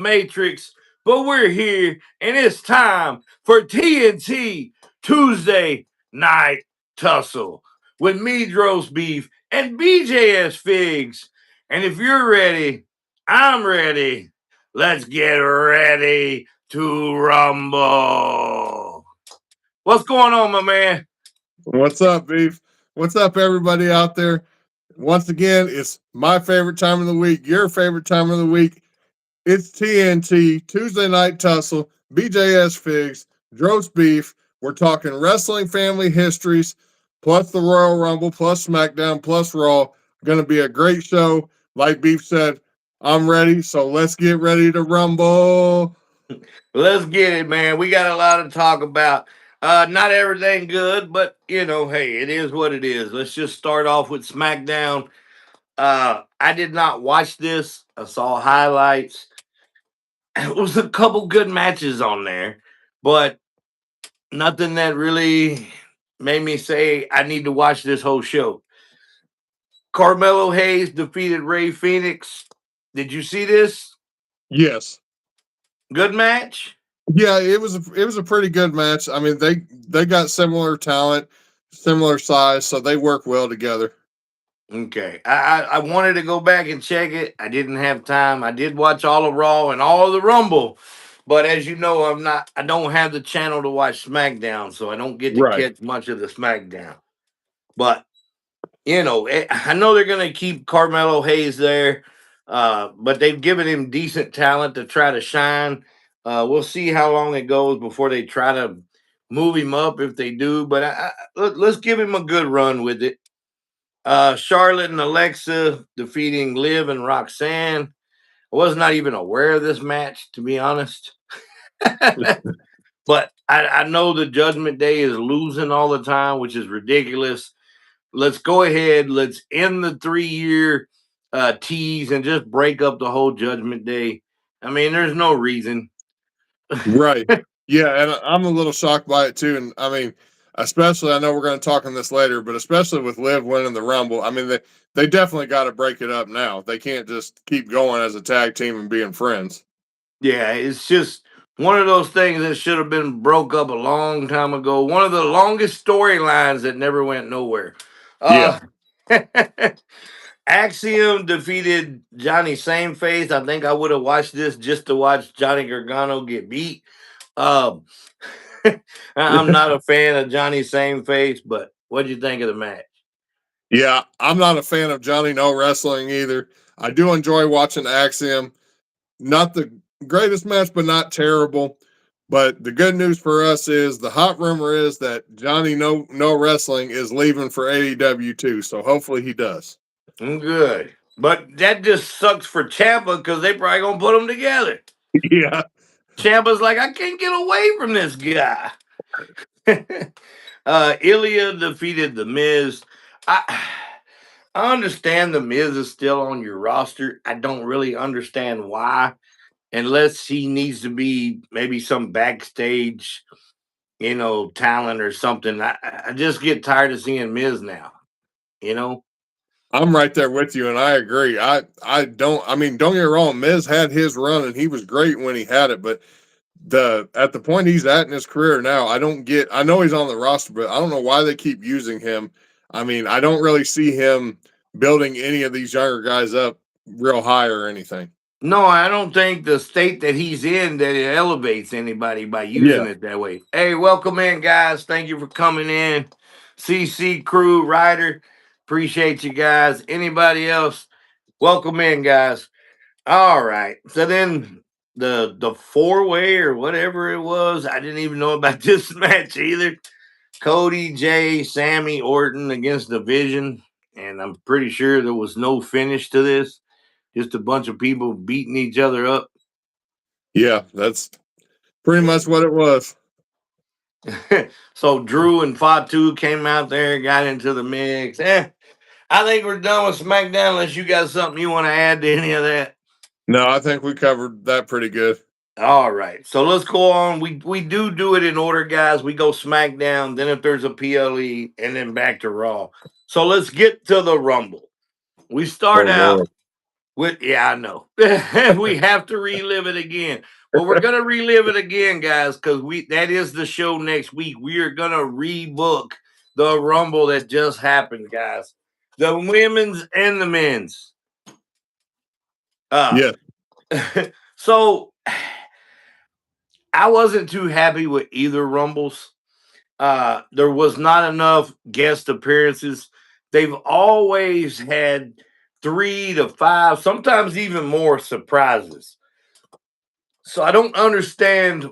Matrix, but we're here and it's time for TNT Tuesday Night Tussle with me, Roast Beef, and BJS Figs. And if you're ready, I'm ready. Let's get ready to rumble. What's going on, my man? What's up, Beef? What's up, everybody out there? Once again, it's my favorite time of the week, your favorite time of the week. It's TNT, Tuesday Night Tussle, BJS Figs, Drost Beef. We're talking wrestling family histories, plus the Royal Rumble, plus SmackDown, plus Raw. Going to be a great show. Like Beef said, I'm ready, so let's get ready to rumble. Let's get it, man. We got a lot to talk about. Not everything good, but hey, it is what it is. Let's just start off with SmackDown. I did not watch this. I saw highlights. It was a couple good matches on there, but nothing that really made me say I need to watch this whole show. Carmelo Hayes defeated Ray Phoenix. Did you see this? Yes. Good match? Yeah, it was a pretty good match. I mean, they got similar talent, similar size, so they work well together. Okay. I wanted to go back and check it. I didn't have time. I did watch all of Raw and all of the Rumble. But as you know, I don't have the channel to watch SmackDown, so I don't get to Right. catch much of the SmackDown. But I know they're gonna keep Carmelo Hayes there. But they've given him decent talent to try to shine. We'll see how long it goes before they try to move him up if they do. But let's give him a good run with it. Charlotte and Alexa defeating Liv and Roxanne. I was not even aware of this match, to be honest. But I know the Judgment Day is losing all the time, which is ridiculous. Let's go ahead. Let's end the 3 year tease and just break up the whole Judgment Day. I mean, there's no reason. Right. Yeah, and I'm a little shocked by it too. And I mean, especially I know we're going to talk on this later, but especially with Liv winning the Rumble, I mean they definitely got to break it up now. They can't just keep going as a tag team and being friends. Yeah, it's just one of those things that should have been broke up a long time ago. One of the longest storylines that never went nowhere. Yeah. Uh, Axiom defeated Johnny Sameface. I think I would have watched this just to watch Johnny Gargano get beat. Um, I'm not a fan of Johnny Sameface, but what do you think of the match? Yeah, I'm not a fan of Johnny No Wrestling either. I do enjoy watching Axiom. Not the greatest match, but not terrible. But the good news for us is the hot rumor is that Johnny No Wrestling is leaving for AEW too. So hopefully he does. Good. But that just sucks for Champa because they probably gonna put them together. Yeah. Champa's like, I can't get away from this guy. Ilya defeated the Miz. I I understand the Miz is still on your roster. I don't really understand why, unless he needs to be maybe some backstage, talent or something. I just get tired of seeing Miz now. You know, I'm right there with you, and I agree. I don't. I mean, don't get me wrong. Miz had his run, and he was great when he had it. But at the point he's at in his career now, I don't get. I know he's on the roster, but I don't know why they keep using him. I mean, I don't really see him building any of these younger guys up real high or anything. no, I don't think the state that he's in that it elevates anybody by using Yeah. it that way. Hey, welcome in, guys. Thank you for coming in. CC crew, Ryder, appreciate you guys. Anybody else? Welcome in, guys. All right. So then the four-way or whatever it was, I didn't even know about this match either. Cody, Jay, Sammy, Orton against Division, and I'm pretty sure there was no finish to this. Just a bunch of people beating each other up. Yeah, that's pretty much what it was. So Drew and Fatu came out there, got into the mix. I think we're done with SmackDown unless you got something you want to add to any of that. No, I think we covered that pretty good. All right, so let's go on. We do it in order, guys. We go SmackDown, then if there's a PLE, and then back to Raw. So let's get to the Rumble. We Oh start out Lord. Yeah, I know. We have to relive it again. Well, we're gonna relive it again, guys, because we that is the show next week. We are gonna rebook the Rumble that just happened, guys. The women's and the men's. Uh Yeah, so I wasn't too happy with either Rumbles. There was not enough guest appearances. They've always had 3 to 5, sometimes even more surprises. So I don't understand.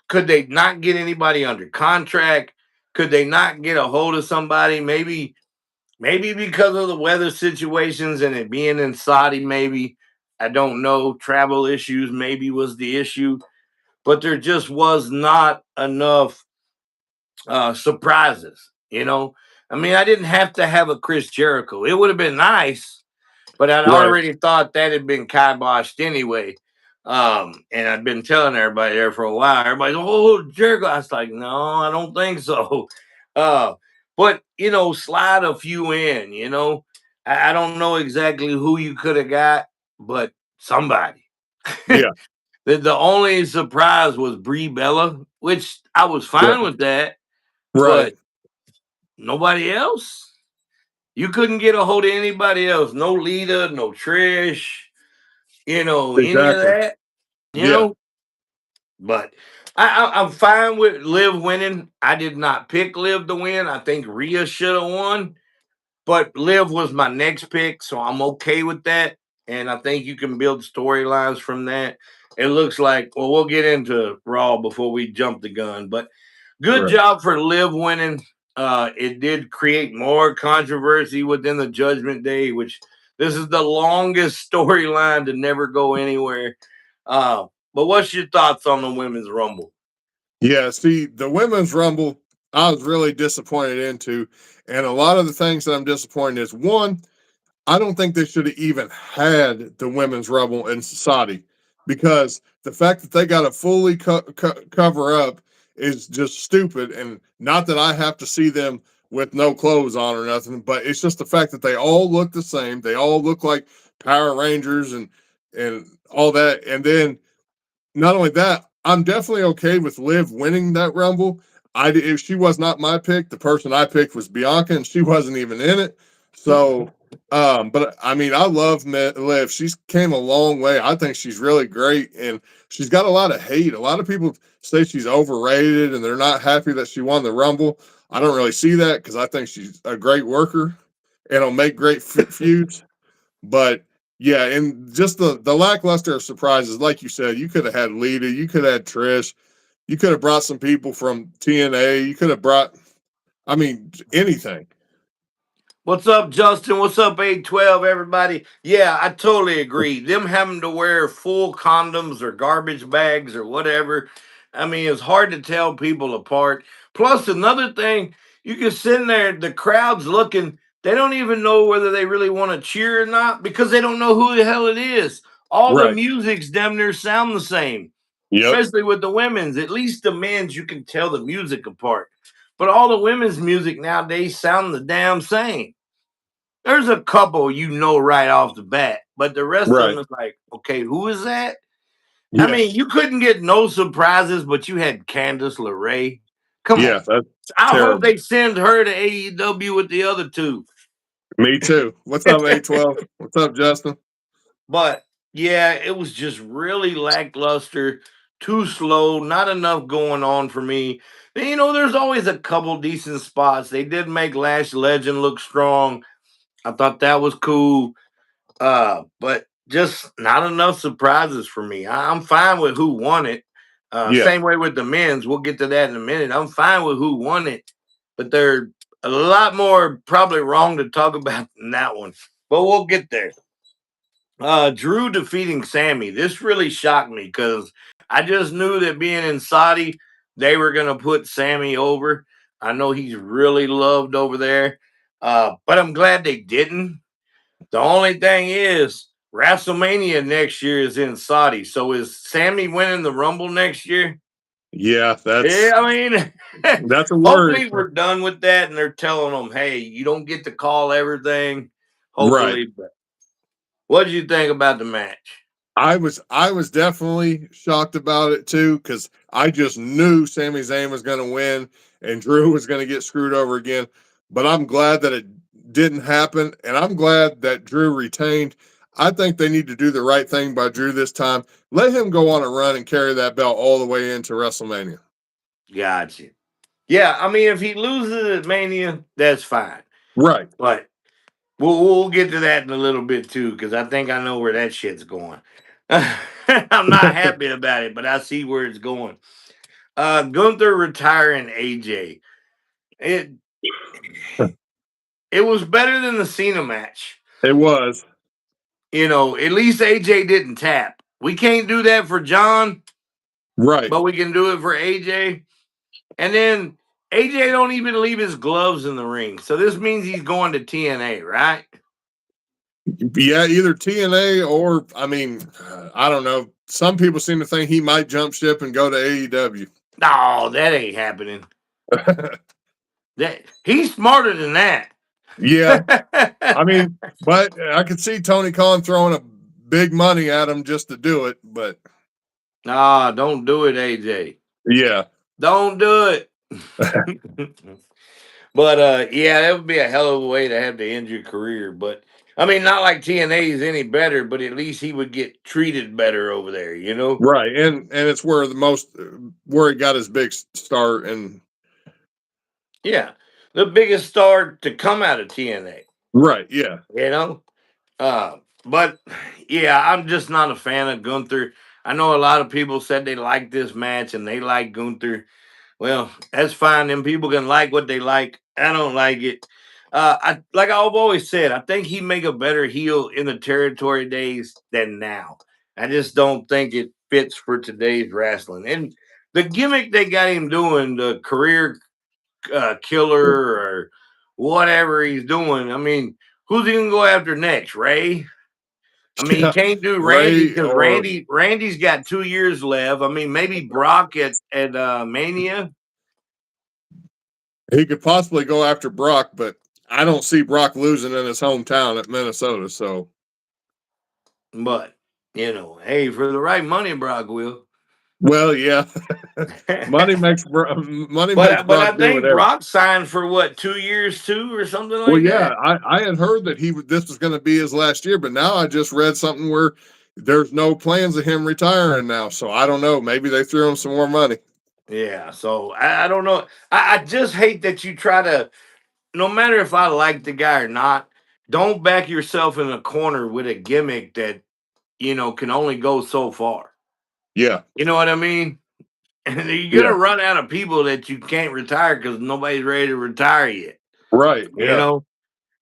Could they not get anybody under contract? Could they not get a hold of somebody? Maybe because of the weather situations and it being in Saudi, maybe. I don't know. Travel issues maybe was the issue, but there just was not enough surprises. I mean, I didn't have to have a Chris Jericho. It would have been nice, but I'd right. already thought that had been kiboshed anyway. And I'd been telling everybody there for a while. Everybody's, oh, Jericho. I was like, no, I don't think so. Uh, but slide a few in. I don't know exactly who you could have got, but somebody. Yeah, The only surprise was Brie Bella, which I was yeah, fine with that, right. but nobody else. You couldn't get a hold of anybody else. No Lita, no Trish, any of Exactly. that, you Yeah, know. But I'm fine with Liv winning. I did not pick Liv to win. I think Rhea should have won, but Liv was my next pick, so I'm okay with that. And I think you can build storylines from that. It looks like, well, we'll get into Raw before we jump the gun, but good right. job for Liv winning. It did create more controversy within the Judgment Day, which this is the longest storyline to never go anywhere. But what's your thoughts on the Women's Rumble? Yeah, see, the women's rumble, I was really disappointed into, and a lot of the things that I'm disappointed is one, I don't think they should have even had the women's rumble in Saudi because the fact that they got to fully cover up is just stupid. And not that I have to see them with no clothes on or nothing, but it's just the fact that they all look the same. They all look like Power Rangers and all that. And then not only that, I'm definitely okay with Liv winning that Rumble. If she was not my pick, the person I picked was Bianca, and she wasn't even in it. So, but I mean, I love Liv. She's came a long way. I think she's really great, and she's got a lot of hate. A lot of people say she's overrated, and they're not happy that she won the Rumble. I don't really see that because I think she's a great worker and will make great feuds. But yeah, and just the lackluster of surprises, like you said, you could have had Lita, you could have had Trish, you could have brought some people from TNA, you could have brought, I mean, anything. What's up, Justin? What's up, 812, everybody? Yeah, I totally agree. Them having to wear full condoms or garbage bags or whatever, I mean, it's hard to tell people apart. Plus, another thing, you can sit in there, the crowd's looking, they don't even know whether they really want to cheer or not because they don't know who the hell it is. All the Right. music's damn near sound the same, Yep. especially with the women's. At least the men's, you can tell the music apart. But all the women's music nowadays sound the damn same. There's a couple right off the bat, but the rest of Right. them is like, okay, who is that? I Yeah. mean, you couldn't get no surprises, but you had Candice LeRae. Come Yeah. on. That's I hope terrible. they send her to AEW with the other two. Me too. What's up, A12? What's up, Justin? But yeah, it was just really lackluster, too slow, not enough going on for me. And, there's always a couple decent spots. They did make Lash Legend look strong. I thought that was cool. But just not enough surprises for me. I'm fine with who won it. Yeah. Same way with the men's. We'll get to that in a minute. I'm fine with who won it, but they're a lot more probably wrong to talk about than that one. But we'll get there. Drew defeating Sammy. This really shocked me because I just knew that being in Saudi, they were gonna put Sammy over. I know he's really loved over there. But I'm glad they didn't. The only thing is, WrestleMania next year is in Saudi. So is Sammy winning the Rumble next year? Yeah. Yeah, I mean, That's a worry. hopefully we're done with that and they're telling them, hey, you don't get to call everything. Right. Hopefully, but What did you think about the match? I was definitely shocked about it too because I just knew Sami Zayn was going to win and Drew was going to get screwed over again. But I'm glad that it didn't happen, and I'm glad that Drew retained. I think they need to do the right thing by Drew this time. Let him go on a run and carry that belt all the way into WrestleMania. Gotcha. Yeah, I mean, if he loses at Mania, that's fine. Right. But we'll get to that in a little bit too, because I think I know where that shit's going. I'm not happy about it, but I see where it's going. Gunther retiring AJ. It it was better than the Cena match. It was. At least AJ didn't tap. We can't do that for John, Right. but we can do it for AJ. And then AJ don't even leave his gloves in the ring. So this means he's going to TNA, right? Yeah, either TNA or, I mean, I don't know. Some people seem to think he might jump ship and go to AEW. No, that ain't happening. That he's smarter than that. Yeah. I mean, but I could see Tony Khan throwing a big money at him just to do it. But Nah, don't do it, AJ. yeah, Don't do it. But yeah, that would be a hell of a way to have to end your career. But I mean, not like TNA is any better, but at least he would get treated better over there, you know? right. And it's where the most where he got his big start. And Yeah. The biggest star to come out of TNA, right, yeah, you know? But yeah, I'm just not a fan of Gunther. I know a lot of people said they like this match and they like Gunther. Well, that's fine. Them people can like what they like. I don't like it. I like I've always said, I think he'd make a better heel in the territory days than now. I just don't think it fits for today's wrestling. And the gimmick they got him doing, the career killer or whatever he's doing, I mean, who's he gonna go after next? Ray? I mean, he yeah, can't do Randy Ray because or Randy's got 2 years left. I mean, maybe Brock at Mania. he could possibly go after Brock, but I don't see Brock losing in his hometown at Minnesota. So, But hey, for the right money, Brock will. well, yeah, money makes but Brock I do think whatever. Brock signed for what 2 years too, or something Well, like yeah, that. I had heard that this was going to be his last year, but now I just read something where there's no plans of him retiring now. So I don't know. Maybe they threw him some more money. Yeah, so I don't know. I just hate that you try to. No matter if I like the guy or not, don't back yourself in a corner with a gimmick that can only go so far. Yeah, You know what I mean? And you're yeah, gonna run out of people that you can't retire because nobody's ready to retire yet. right, You yeah. know,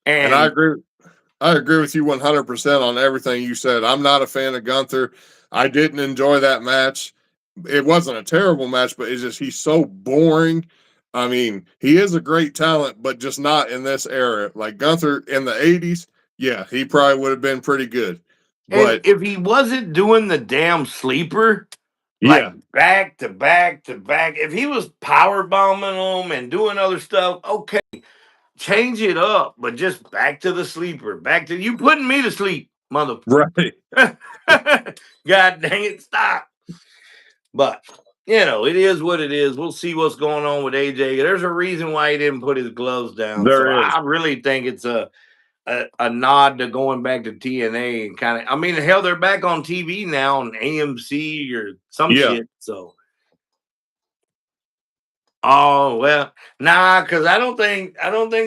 And I and agree. I agree with you 100% on everything you said. I'm not a fan of Gunther. I didn't enjoy that match. It wasn't a terrible match, but it's just he's so boring. I mean, he is a great talent, but just not in this era. Like Gunther in the 80s, yeah, he probably would have been pretty good. and But if he wasn't doing the damn sleeper, like yeah, back to back to back, if he was power bombing them and doing other stuff, okay, change it up, but just back to the sleeper, back to you putting me to sleep, mother. right. God dang it, stop. But it is what it is. We'll see what's going on with AJ. There's a reason why he didn't put his gloves down. So There is. I really think it's a nod to going back to TNA and kind of. I mean, hell, they're back on TV now on AMC or some Yeah, shit. So, oh well, nah, because I don't think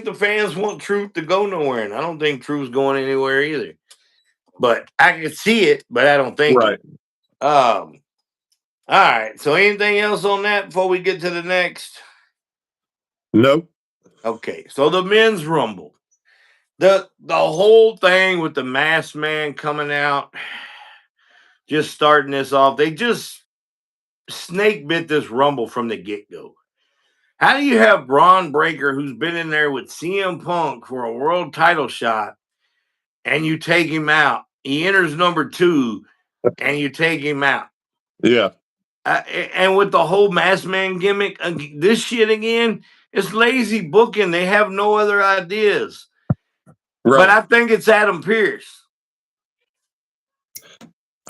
the fans want Truth to go nowhere, and I don't think Truth's going anywhere either. But I can see it, but I don't think right. it. Um. All right. So, anything else on that before we get to the next? Nope. Okay. So the men's rumble. The whole thing with the masked man coming out, just starting this off, they just snake bit this rumble from the get go. How do you have Braun Breaker, who's been in there with CM Punk for a world title shot, and you take him out? He enters number two, and you take him out. Yeah, And with the whole masked man gimmick, this shit again, it's lazy booking. They have no other ideas. But right. I think it's Adam Pierce.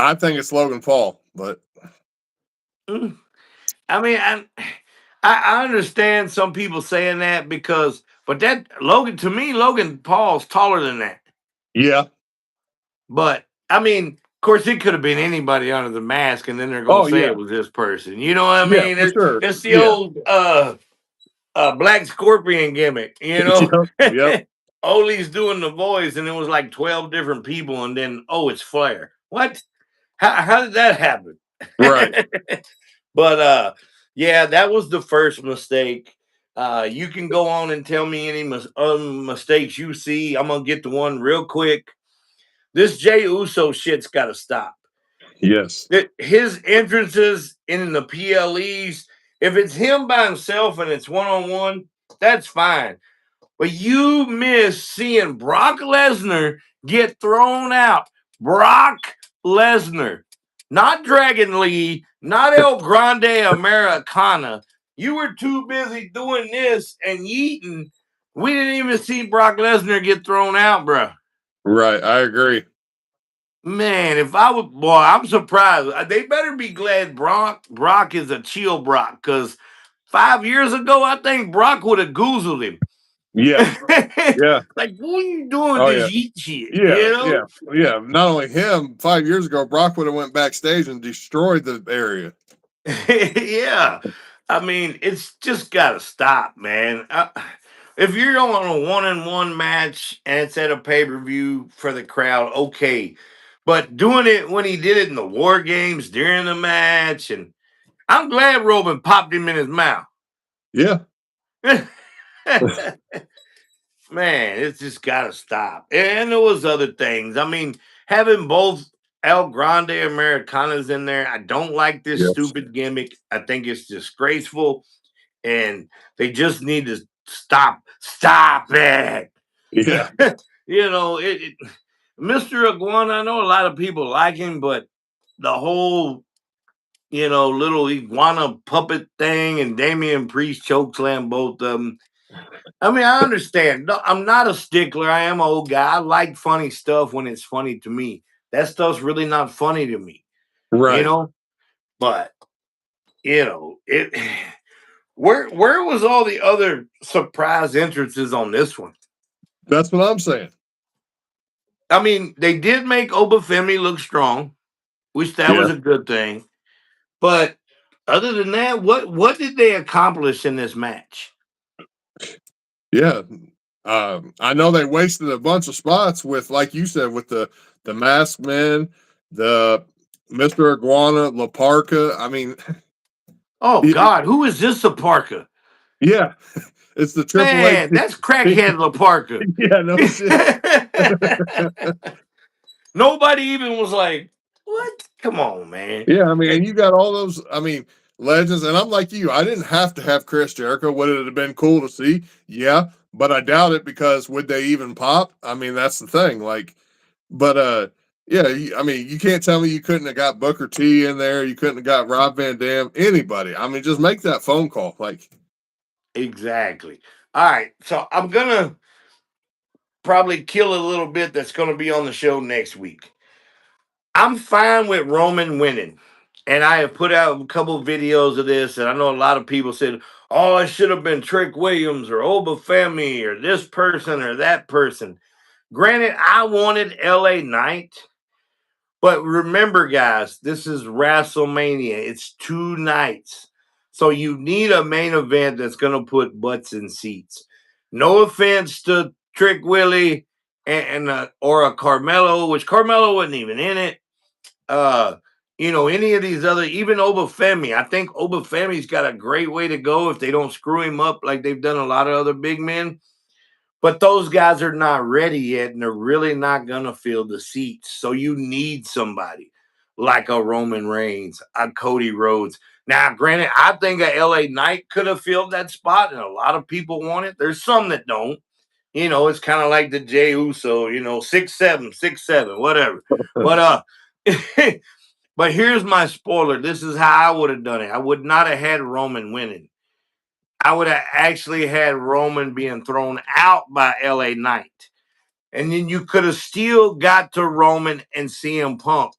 I think it's Logan Paul, but Mm. I mean, I understand some people saying that because, but that Logan to me, Logan Paul's taller than that. yeah. But I mean, of course, it could have been anybody under the mask, and then they're gonna Oh say yeah. it was this person. You know what I Yeah, mean? for sure. It's the Yeah. old Black Scorpion gimmick. You know, Yep. Yep. Ole's doing the voice, and it was like 12 different people, and then it's Flair. What? How did that happen? Right. But yeah, that was the first mistake. You can go on and tell me any mistakes you see. I'm gonna get to one real quick. This Jay Uso shit's got to stop. Yes. His entrances in the PLEs, if it's him by himself and it's one on one, that's fine. But you miss seeing Brock Lesnar get thrown out. Brock Lesnar, not Dragon Lee, not El Grande Americana. You were too busy doing this and yeeting. We didn't even see Brock Lesnar get thrown out, bro. Right. I agree. Man, if I would, boy, I'm surprised. They better be glad Brock is a chill Brock, because 5 years ago, I think Brock would have goozled him. Yeah. Yeah. Like, what are you doing with Oh this yeah. yeet shit? Yeah. Yeah. Yeah. Not only him, 5 years ago, Brock would have went backstage and destroyed the area. Yeah. I mean, it's just got to stop, man. If you're on a one-on-one match and it's at a pay-per-view for the crowd, okay. But doing it when he did it in the War Games during the match, and I'm glad Roman popped him in his mouth. Yeah. Man, it's just got to stop. And there was other things. I mean, having both El Grande Americanas in there, I don't like this Yes. stupid gimmick. I think it's disgraceful, and they just need to stop it. Yeah. Mr. Iguana, I know a lot of people like him, but the whole little iguana puppet thing and Damian Priest chokeslam both of them. I mean, I understand. No, I'm not a stickler. I am an old guy. I like funny stuff when it's funny to me. That stuff's really not funny to me, you Right. know. But it. Where was all the other surprise entrances on this one? That's what I'm saying. I mean, they did make Obafemi look strong, which that Yeah. was a good thing. But other than that, what did they accomplish in this match? Yeah. I know they wasted a bunch of spots with, like you said, with the masked men, the Mr. Iguana, La Parca. I mean, Oh God, who is this Parker? yeah, it's the Triple H. Man, that's crackhead La Parker. Yeah, no shit. Nobody even was like, "What? Come on, man." Yeah, I mean, and you got all those, I mean, legends. And I'm like you, I didn't have to have Chris Jericho. Would it have been cool to see? Yeah, but I doubt it, because would they even pop? I mean, that's the thing. Like, but yeah, I mean, you can't tell me you couldn't have got Booker T in there. You couldn't have got Rob Van Dam. Anybody. I mean, just make that phone call. Like, Exactly. All right, so I'm gonna probably kill a little bit that's gonna be on the show next week. I'm fine with Roman winning. And I have put out a couple of videos of this, and I know a lot of people said, "Oh, it should have been Trick Williams or Obafemi or this person or that person." Granted, I wanted LA Knight, but remember, guys, this is WrestleMania. It's 2 nights. So you need a main event that's going to put butts in seats. No offense to Trick Willie or a Carmelo, which Carmelo wasn't even in it. Uh, any of these other, even Obafemi. I think Obafemi's got a great way to go if they don't screw him up like they've done a lot of other big men. But those guys are not ready yet, and they're really not going to fill the seats. So you need somebody like a Roman Reigns, a Cody Rhodes. Now, granted, I think a LA Knight could have filled that spot, and a lot of people want it. There's some that don't. It's kind of like the Jey Uso, 6'7", 6'7", whatever. But but here's my spoiler. This is how I would have done it. I would not have had Roman winning. I would have actually had Roman being thrown out by LA Knight. And then you could have still got to Roman and CM Punk.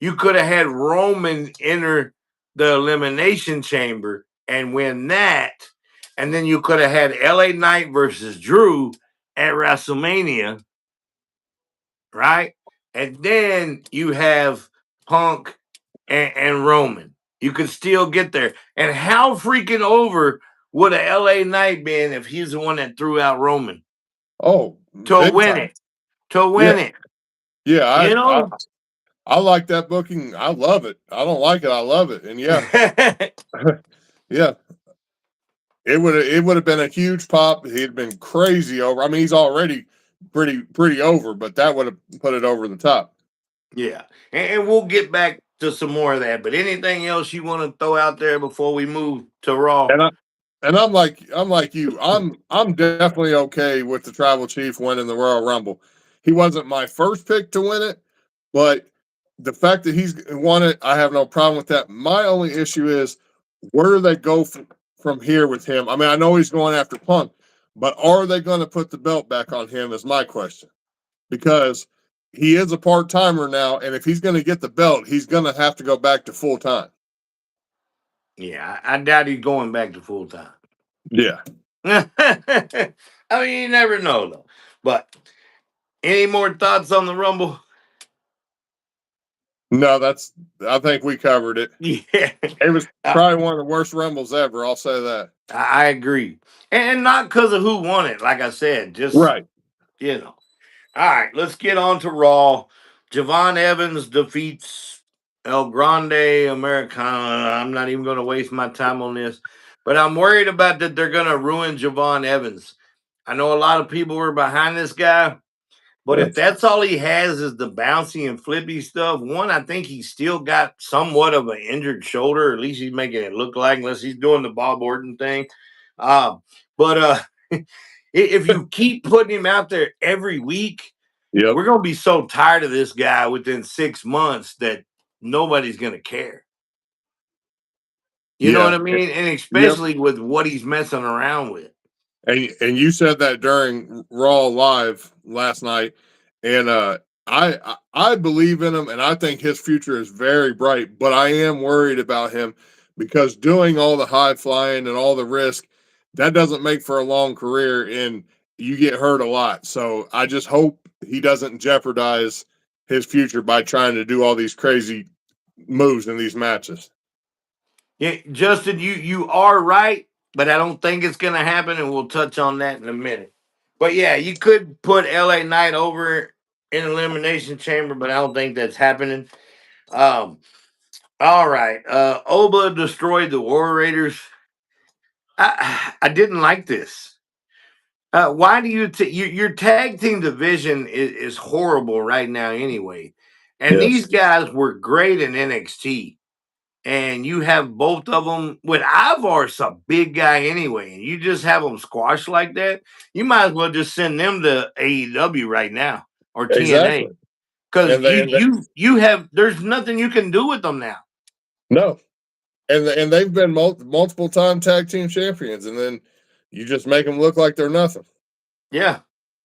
you could have had Roman enter the elimination chamber and win that, and then you could have had LA Knight versus Drew at WrestleMania, right? And then you have Punk and Roman. You could still get there. And how freaking over would a LA Knight been if he's the one that threw out Roman Oh, to big win time. it? To Yeah, win it, yeah. you I know? I like that booking. I love it. I don't like it. I love it. And yeah, yeah. It would have been a huge pop. He'd been crazy over. I mean, he's already pretty over, but that would have put it over the top. Yeah. And we'll get back to some more of that. But anything else you want to throw out there before we move to Raw? And I'm like you. I'm definitely okay with the Tribal Chief winning the Royal Rumble. He wasn't my first pick to win it, but the fact that he's won it, I have no problem with that. My only issue is where do they go from here with him? I mean, I know he's going after Punk, but are they going to put the belt back on him? Is my question, because he is a part timer now, and if he's going to get the belt, he's going to have to go back to full time. Yeah, I doubt he's going back to full time. Yeah. I mean, you never know, though. But any more thoughts on the Rumble? No, that's. I think we covered it. Yeah. It was I, probably one of the worst rumbles ever. I'll say that. I agree. And not because of who won it, like I said, just, Right. you know. All right, let's get on to Raw. Javon Evans defeats El Grande Americana. I'm not even going to waste my time on this, but I'm worried about that they're going to ruin Javon Evans. I know a lot of people were behind this guy, but if that's all he has is the bouncy and flippy stuff, one, I think he's still got somewhat of an injured shoulder. At least he's making it look like, unless he's doing the Bob Orton thing. Uh, but if you keep putting him out there every week, Yep. we're going to be so tired of this guy within 6 months that nobody's going to care. You know what Yeah. I mean? And Yep. especially with what he's messing around with. And you said that during Raw Live last night, and I believe in him, and I think his future is very bright. But I am worried about him because doing all the high flying and all the risk that doesn't make for a long career, and you get hurt a lot. So I just hope he doesn't jeopardize his future by trying to do all these crazy moves in these matches. Yeah, Justin, you are right, but I don't think it's going to happen, and we'll touch on that in a minute. But yeah, you could put LA Knight over in elimination chamber, but I don't think that's happening. Um, all right, Oba destroyed the War Raiders. I didn't like this. Why do your tag team division is horrible right now anyway, and these Yes. guys were great in NXT, and you have both of them with Ivar's a big guy anyway, and you just have them squashed like that. You might as well just send them to AEW right now or TNA Exactly. because And you have there's nothing you can do with them now. no, and they've been multiple time tag team champions, and then you just make them look like they're nothing. Yeah,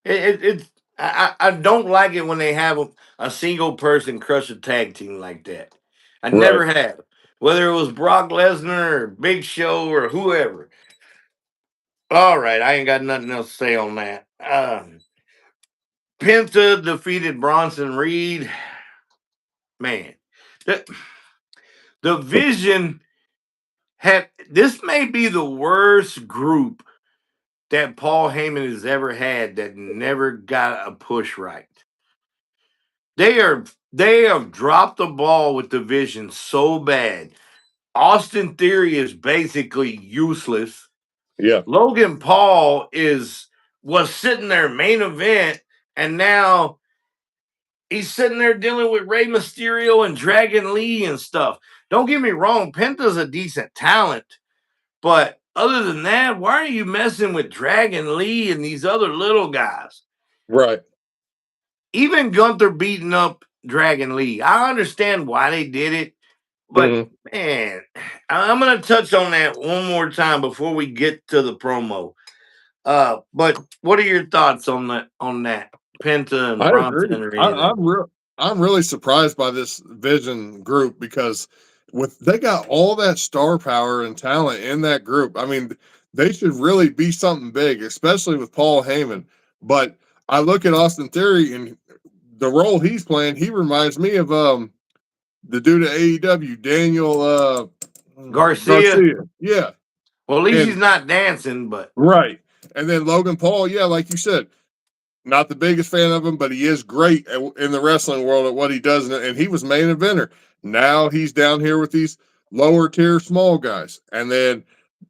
it's I don't like it when they have a single person crush a tag team like that. I Right. never have, whether it was Brock Lesnar or Big Show or whoever. All right, I ain't got nothing else to say on that. Penta defeated Bronson Reed. Man, the, the Vision had this may be the worst group that Paul Heyman has ever had that never got a push right. They have dropped the ball with the Vision so bad. Austin Theory is basically useless. Yeah. Logan Paul was sitting there main event, and now he's sitting there dealing with Rey Mysterio and Dragon Lee and stuff. Don't get me wrong, Penta's a decent talent, but other than that, why are you messing with Dragon Lee and these other little guys? Right. Even Gunther beating up Dragon Lee. I understand why they did it, but Hmm. man, I'm gonna touch on that one more time before we get to the promo. But what are your thoughts on that? Penta and I Bronson agree. or I, anything? I'm real. I'm really surprised by this Vision group because with they got all that star power and talent in that group. I mean, they should really be something big, especially with Paul Heyman. But I look at Austin Theory and the role he's playing, he reminds me of the dude at AEW, Daniel Garcia. Garcia. Yeah. Well, at least he's And not dancing, but right. And then Logan Paul, yeah, like you said, not the biggest fan of him, but he is great in the wrestling world at what he does, and he was main eventer. Now he's down here with these lower tier small guys, and then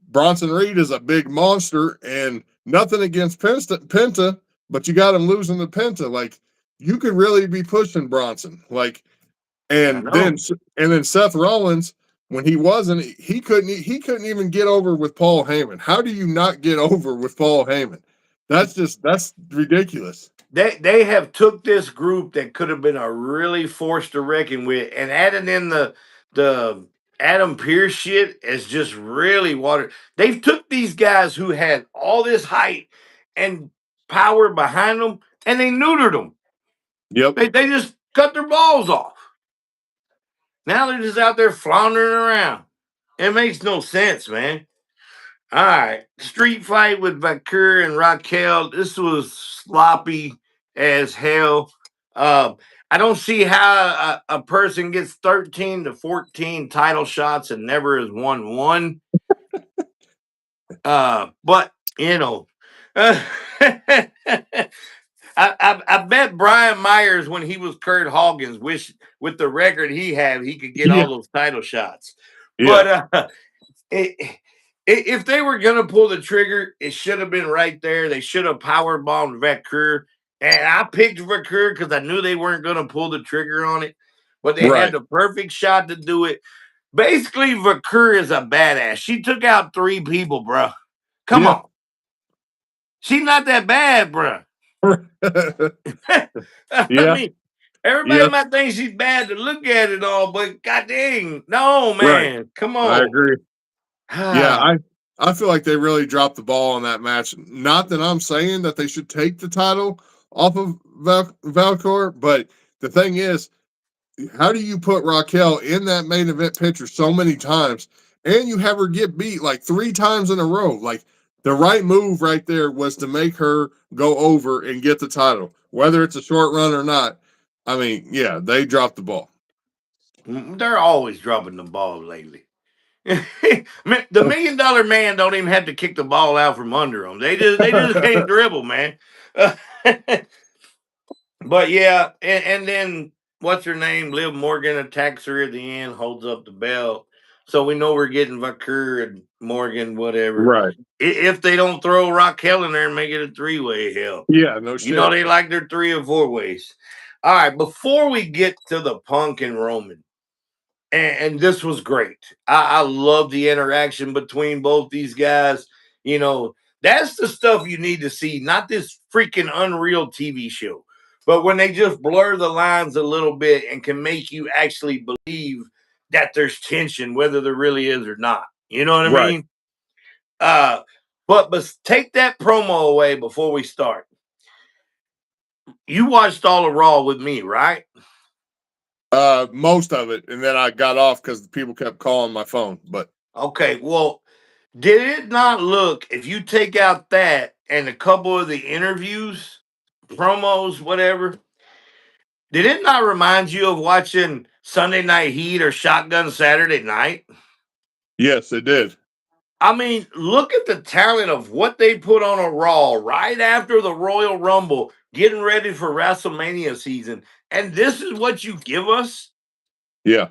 Bronson Reed is a big monster, and nothing against Penta, but you got him losing the Penta. Like you could really be pushing Bronson, like, I and then know. Seth Rollins. When he wasn't, he couldn't even get over with Paul Heyman. How do you not get over with Paul Heyman? That's ridiculous. They have took this group that could have been a really force to reckon with, and adding in the Adam Pierce shit is just really water. They've took these guys who had all this height and power behind them, and they neutered them. Yep. They just cut their balls off. Now they're just out there floundering around. It makes no sense, man. All right, street fight with Vakur and Raquel. This was sloppy as hell. Uh, I don't see how a person gets 13 to 14 title shots and never has won one. But you know, I bet Brian Myers when he was Kurt Hawkins wish with the record he had he could get all Yeah. those title shots. Yeah. But it, if they were gonna pull the trigger, it should have been right there. They should have power bombed Vakur, and I picked Vakur because I knew they weren't gonna pull the trigger on it, but they had Right. the perfect shot to do it. Basically, Vakur is a badass. She took out 3 people, bro. Come Yeah. on, she's not that bad, bro. I Yeah. mean, everybody Yeah. might think she's bad to look at it all, but god dang, no, Right. man, come I on. agree. Yeah. I feel like they really dropped the ball on that match. Not that I'm saying that they should take the title off of Valcor, but the thing is, how do you put Raquel in that main event picture so many times and you have her get beat like 3 times in a row? Like the right move right there was to make her go over and get the title, whether it's a short run or not. I mean, yeah, they dropped the ball. They're always dropping the ball lately. The $1 million man don't even have to kick the ball out from under them. They just can't dribble, man. But yeah, and then what's her name? Liv Morgan attacks her at the end, holds up the belt. So we know we're getting Vakur and Morgan, whatever. Right. If they don't throw Raquel in there and make it a 3-way, hell, Yeah, no you know shit. they like their 3 or 4 ways. All right, before we get to the Punk and Roman, and this was great. I love the interaction between both these guys. You know, that's the stuff you need to see, not this freaking unreal TV show. But when they just blur the lines a little bit and can make you actually believe that there's tension, whether there really is or not. You know what I Right. mean? Uh, but take that promo away before we start. You watched all of Raw with me, right? Most of it, and then I got off because people kept calling my phone. But Okay, well, did it not look, if you take out that and a couple of the interviews, promos, whatever, did it not remind you of watching Sunday Night Heat or Shotgun Saturday Night? yes, it did. I mean, look at the talent of what they put on a Raw right after the Royal Rumble, getting ready for WrestleMania season. And this is what you give us? Yeah,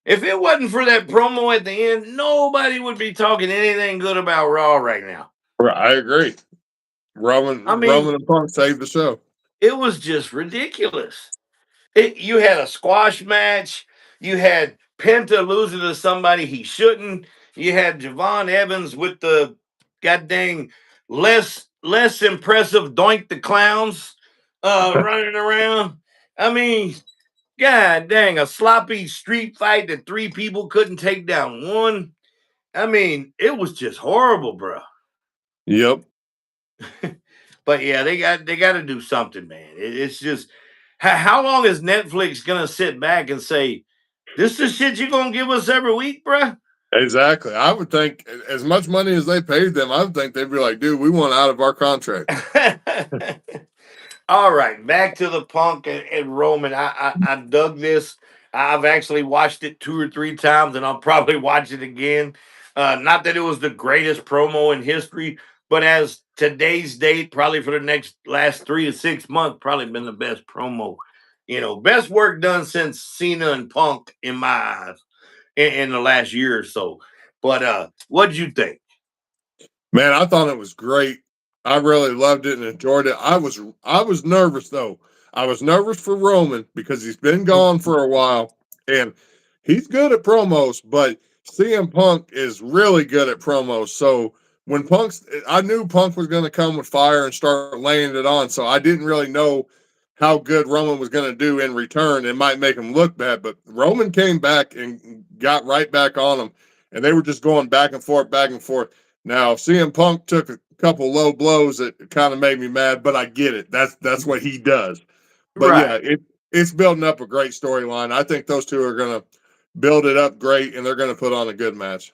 If it wasn't for that promo at the end, nobody would be talking anything good about Raw right now. I agree. I Roman mean, and Punk saved the show. it was just ridiculous. You had a squash match. You had Penta losing to somebody he shouldn't. You had Javon Evans with the goddamn less impressive Doink the Clowns running around. I mean, god dang, a sloppy street fight that 3 people couldn't take down one. I mean, it was just horrible, bro. Yep. But yeah, they got to do something, man. It's just How long is Netflix gonna sit back and say, "This the shit you gonna give us every week, bruh?" Exactly. I would think as much money as they paid them, I would think they'd be like, dude, we want out of our contract. All right, back to the Punk and Roman. I dug this. I've actually watched it 2 or 3 times, and I'll probably watch it again. Not that it was the greatest promo in history, but as today's date, probably for the next last 3 to 6 months, probably been the best promo. Best work done since Cena and Punk in my eyes in the last year or so. But what'd you think? Man, I thought it was great. I really loved it and enjoyed it. I was nervous though. I was nervous for Roman because he's been gone for a while and he's good at promos, but CM Punk is really good at promos. So when I knew Punk was going to come with fire and start laying it on. So I didn't really know how good Roman was going to do in return. It might make him look bad, but Roman came back and got right back on him, and they were just going back and forth, back and forth. Now, CM Punk took a couple low blows that kind of made me mad, but I get it. That's what he does. But yeah, Right. it's building up a great storyline. I think those two are going to build it up great, and they're going to put on a good match.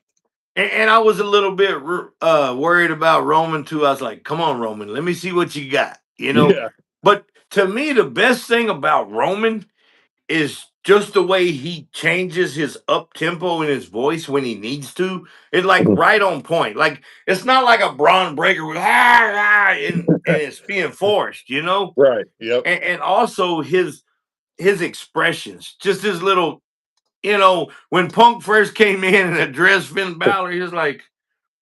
And I was a little bit worried about Roman too. I was like, "Come on, Roman, let me see what you got." Yeah, But to me, the best thing about Roman is just the way he changes his up tempo in his voice when he needs to. It's like right on point. Like it's not like a Braun Breaker with and it's being forced. right. Yep. And also his expressions, just his little. When Punk first came in and addressed Finn Balor, he was like,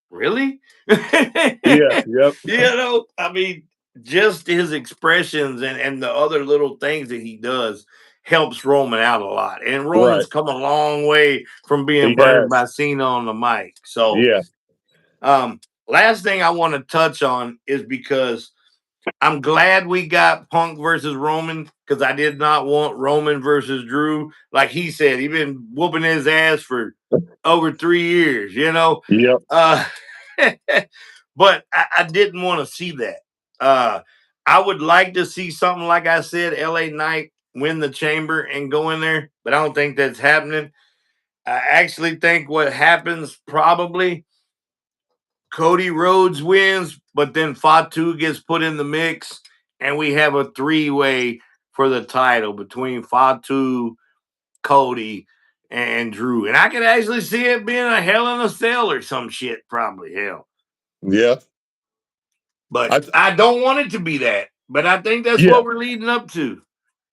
really? Yeah. Yep. I mean, just his expressions and the other little things that he does helps Roman out a lot. And Right. Roman's come a long way from being He burned has. by Cena on the mic. So, Yeah. last thing I want to touch on is because I'm glad we got Punk versus Roman because I did not want Roman versus Drew. Like he said, he been whooping his ass for over 3 years. Yep. Uh, but I didn't want to see that. Uh, I would like to see something like I said, LA Knight win the chamber and go in there, but I don't think that's happening. I actually think what happens probably Cody Rhodes wins, but then Fatu gets put in the mix, and we have a three-way for the title between Fatu, Cody, and Drew. And I could actually see it being a Hell in a Cell or some shit, probably hell. Yeah. But I I don't want it to be that. But I think that's yeah. what we're leading up to.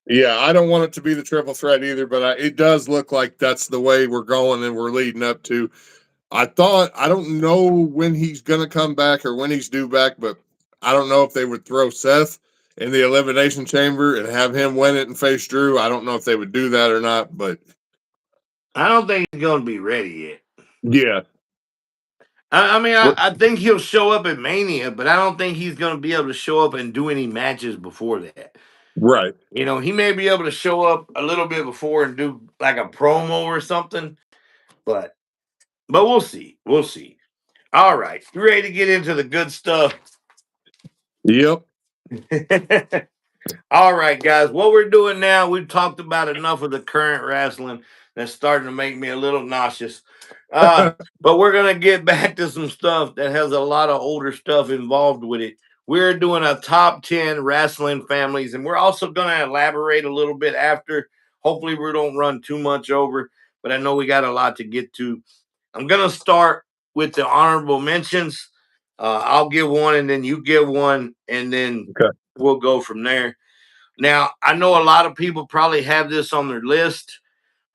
Yeah, I don't want it to be the triple threat either, but it does look like that's the way we're going and we're leading up to. I don't know when he's going to come back or when he's due back, but I don't know if they would throw Seth in the Elimination Chamber and have him win it and face Drew. I don't know if they would do that or not, but I don't think he's going to be ready yet. yeah, I mean, I think he'll show up at Mania, but I don't think he's going to be able to show up and do any matches before that. right. He may be able to show up a little bit before and do like a promo or something, but we'll see. We'll see. All right, you ready to get into the good stuff? Yep. All right, guys. What we're doing now, we've talked about enough of the current wrestling that's starting to make me a little nauseous. Uh, but we're gonna get back to some stuff that has a lot of older stuff involved with it. We're doing a top 10 wrestling families, and we're also gonna elaborate a little bit after. Hopefully, we don't run too much over, but I know we got a lot to get to. I'm gonna start with the honorable mentions. I'll give one, and then you give one, and then Okay. we'll go from there. Now, I know a lot of people probably have this on their list,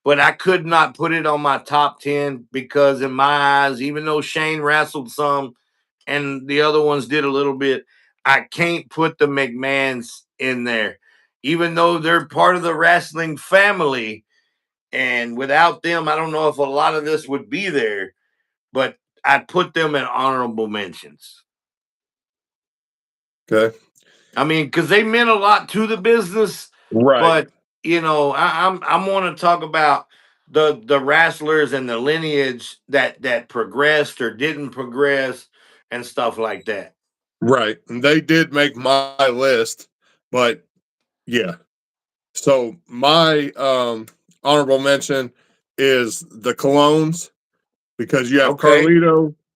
but I could not put it on my top 10 because, in my eyes, even though Shane wrestled some and the other ones did a little bit, I can't put the McMahons in there. Even though they're part of the wrestling family, and without them, I don't know if a lot of this would be there, but I put them in honorable mentions. Okay. I mean, because they meant a lot to the business, Right. but I'm want to talk about the wrestlers and the lineage that progressed or didn't progress and stuff like that. Right. And they did make my list, but yeah. So my honorable mention is the Colognes because Okay.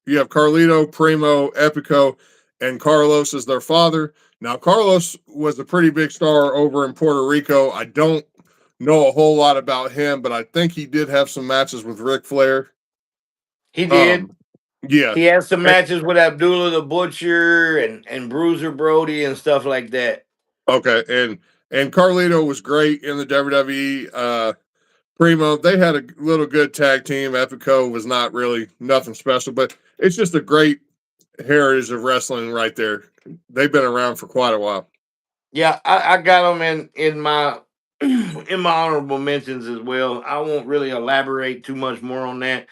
You have Carlito, Primo, Epico, and Carlos is their father. Now, Carlos was a pretty big star over in Puerto Rico. I don't know a whole lot about him, but I think he did have some matches with Ric Flair. He did. Um, yeah. He had some And- matches with Abdullah the Butcher and Bruiser Brody and stuff like that. okay, and Carlito was great in the WWE. Primo, they had a little good tag team. Epico was not really nothing special, but it's just a great heritage of wrestling right there. They've been around for quite a while. Yeah, I got them in my in my honorable mentions as well. I won't really elaborate too much more on that.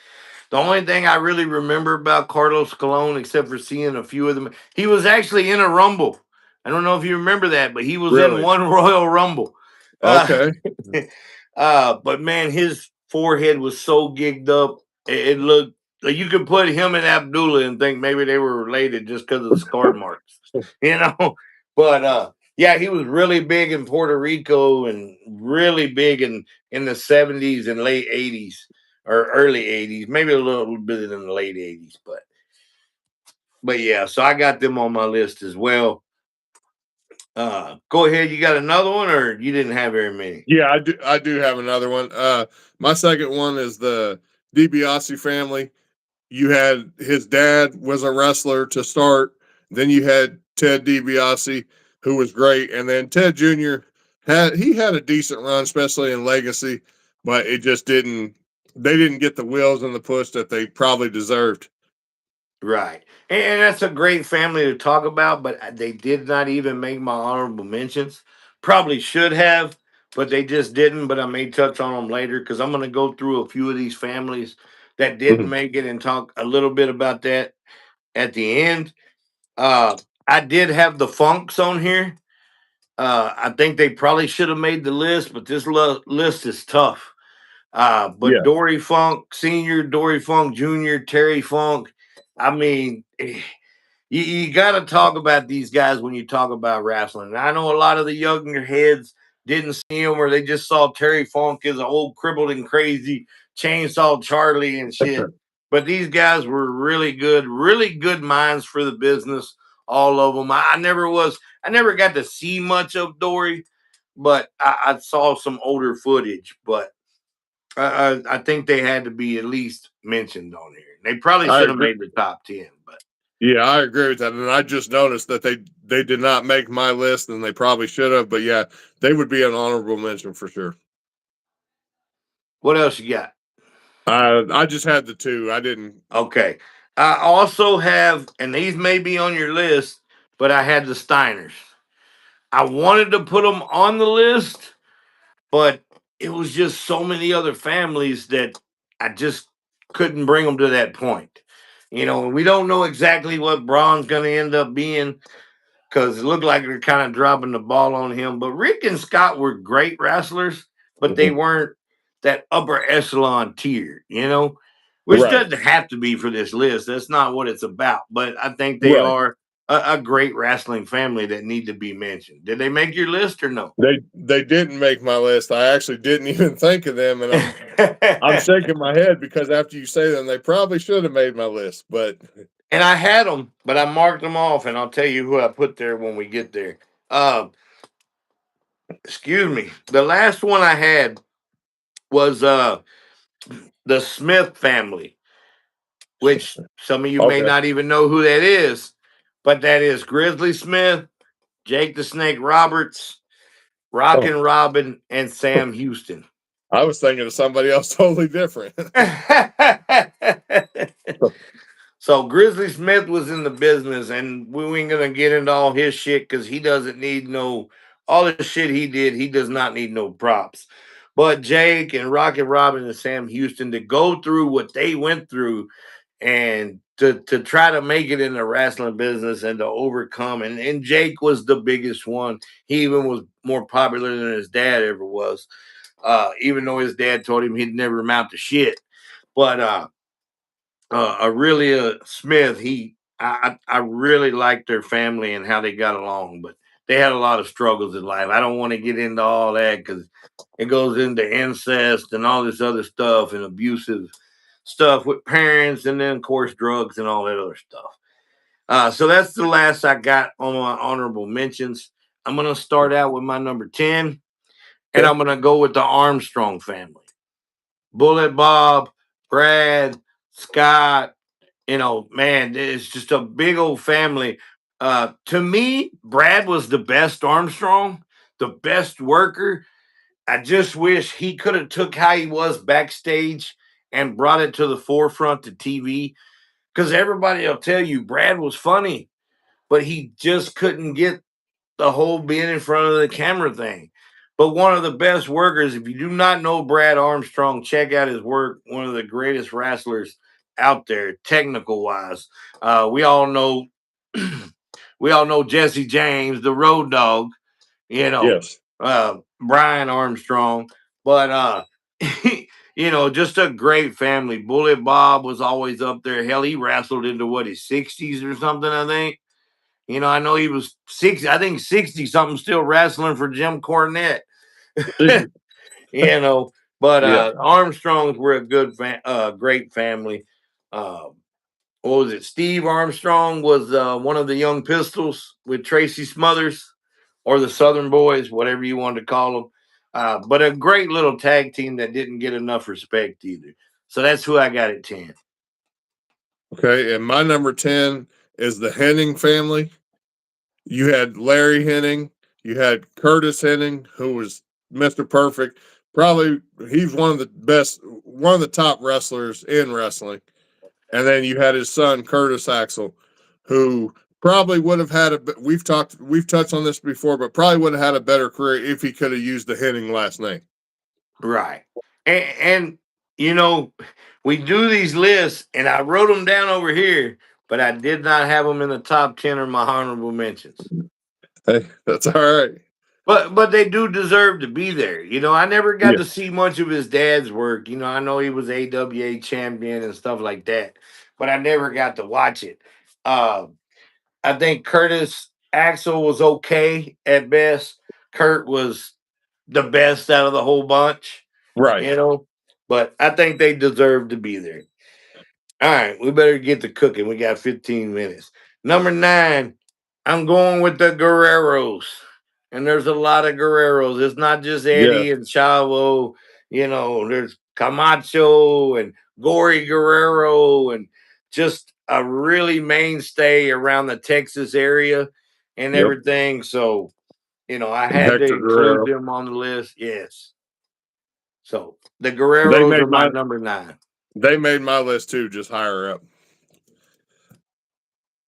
The only thing I really remember about Carlos Colon, except for seeing a few of them, he was actually in a Rumble. I don't know if you remember that, but he was in Really? one Royal Rumble. Uh, Okay. but man, his forehead was so gigged up. It looked like you could put him and Abdullah and think maybe they were related just because of the scar marks, you know. But yeah, he was really big in Puerto Rico and really big in the 70s and late 80s or early 80s, maybe a little bit in the late 80s, but yeah, so I got them on my list as well. Go ahead, you got another one or you didn't have very many? Yeah, I do have another one. My second one is the DiBiase family. You had his dad was a wrestler to start. Then you had Ted DiBiase, who was great, and then Ted Jr. had a decent run, especially in Legacy, but it just didn't. They didn't get the wheels and the push that they probably deserved. Right. And that's a great family to talk about, but they did not even make my honorable mentions. Probably should have, but they just didn't. But I may touch on them later because I'm going to go through a few of these families that didn't Mhm. make it and talk a little bit about that at the end. I did have the Funks on here. I think they probably should have made the list, but this list is tough. But Yeah. Dory Funk Senior, Dory Funk Junior, Terry Funk. I mean, you got to talk about these guys when you talk about wrestling. And I know a lot of the younger heads didn't see him, or they just saw Terry Funk as an old crippled and crazy chainsaw Charlie and shit. But these guys were really good minds for the business. All of them. I never got to see much of Dory, but I saw some older footage. But I think they had to be at least mentioned on here. They probably I should have agree. made the top 10, but Yeah, I agree with that. And I just noticed that they did not make my list, and they probably should have. But yeah, they would be an honorable mention for sure. what else you got? I just had the two. I didn't. Okay. I also have, and these may be on your list, but I had the Steiners. I wanted to put them on the list, but it was just so many other families that I just couldn't bring them to that point. You know, we don't know exactly what Braun's going to end up being because it looked like they're kind of dropping the ball on him. But Rick and Scott were great wrestlers, but they Mhm. weren't that upper echelon tier, which Right, doesn't have to be for this list. That's not what it's about. But I think they right. are a great wrestling family that need to be mentioned. Did they make your list or no? They didn't make my list. I actually didn't even think of them, and I'm And shaking my head because after you say them, they probably should have made my list. But I had them, but I marked them off, and I'll tell you who I put there when we get there. Uh, excuse me. The last one I had was the Smith family, which some of you may okay, not even know who that is, but that is Grizzly Smith, Jake the Snake Roberts, oh, Rockin' Robin, and Sam Houston. I was thinking of somebody else totally different. So Grizzly Smith was in the business, and we ain't gonna get into all his shit because he doesn't need no all the shit he did. He does not need no props. But Jake and Rocket Robin and Sam Houston to go through what they went through and to try to make it in the wrestling business and to overcome and Jake was the biggest one. He even was more popular than his dad ever was. Even though his dad told him he'd never amount to shit. But Aurelia Smith, I really liked their family and how they got along. But they had a lot of struggles in life. I don't want to get into all that because it goes into incest and all this other stuff and abusive stuff with parents, and then of course drugs and all that other stuff. So that's the last I got on my honorable mentions. I'm gonna start out with my number 10, and Okay. I'm gonna go with the Armstrong family. Bullet Bob, Brad, Scott, man, it's just a big old family. To me, Brad was the best Armstrong, the best worker. I just wish he could have took how he was backstage and brought it to the forefront to TV. Because everybody will tell you Brad was funny, but he just couldn't get the whole being in front of the camera thing. But one of the best workers, if you do not know Brad Armstrong, check out his work. One of the greatest wrestlers out there, technical wise. We all know, we all know Jesse James, the Road Dog. You know, Yes. Brian Armstrong, but just a great family. Bullet Bob was always up there. Hell, he wrestled into what his 60s or something, I think. I know he was 60, I think 60 something, still wrestling for Jim Cornette. you know, but Yeah. Armstrongs were a great family. Uh, what was it? Steve Armstrong was one of the Young Pistols with Tracy Smothers, or the Southern Boys, whatever you wanted to call them. But a great little tag team that didn't get enough respect either. So that's who I got at 10. Okay. And my number 10 is the Henning family. You had Larry Henning, you had Curtis Henning, who was Mr. Perfect. Probably he's one of the best, one of the top wrestlers in wrestling. And then you had his son Curtis Axel, who probably would have had a. We've touched on this before, but probably would have had a better career if he could have used the Henning last name. Right. And you know, we do these lists, and I wrote them down over here, but I did not have them in the top 10 or my honorable mentions. Hey, that's all right. But they do deserve to be there. I never got Yeah. to see much of his dad's work. I know he was AWA champion and stuff like that, but I never got to watch it. Uh, I think Curtis Axel was okay at best. Kurt was the best out of the whole bunch, Right. you know, but I think they deserve to be there. All right, we better get to cooking. We got 15 minutes. Number 9, I'm going with the Guerreros. And there's a lot of Guerreros. It's not just Yes. Eddie and Chavo. There's Camacho and Gory Guerrero and just a really mainstay around the Texas area and Yep. everything. So, I And had to Hector include Guerrero. them on the list. Yes. So the They Guerreros are made my my number 9. they made my list too, just higher up.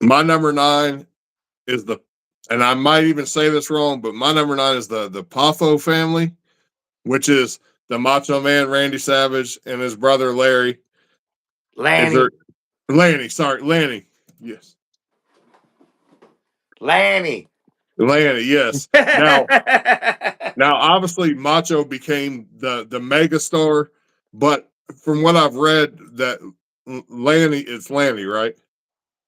My number 9 is the, and I might even say this wrong, but my number 9 is the Poffo family, which is the Macho Man Randy Savage and his brother Larry. Is there Lanny. Lanny? Sorry, Lanny. Yes, Lanny. Lanny. Yes. Now, obviously, Macho became the mega star, but from what I've read, that Lanny, it's Lanny, right?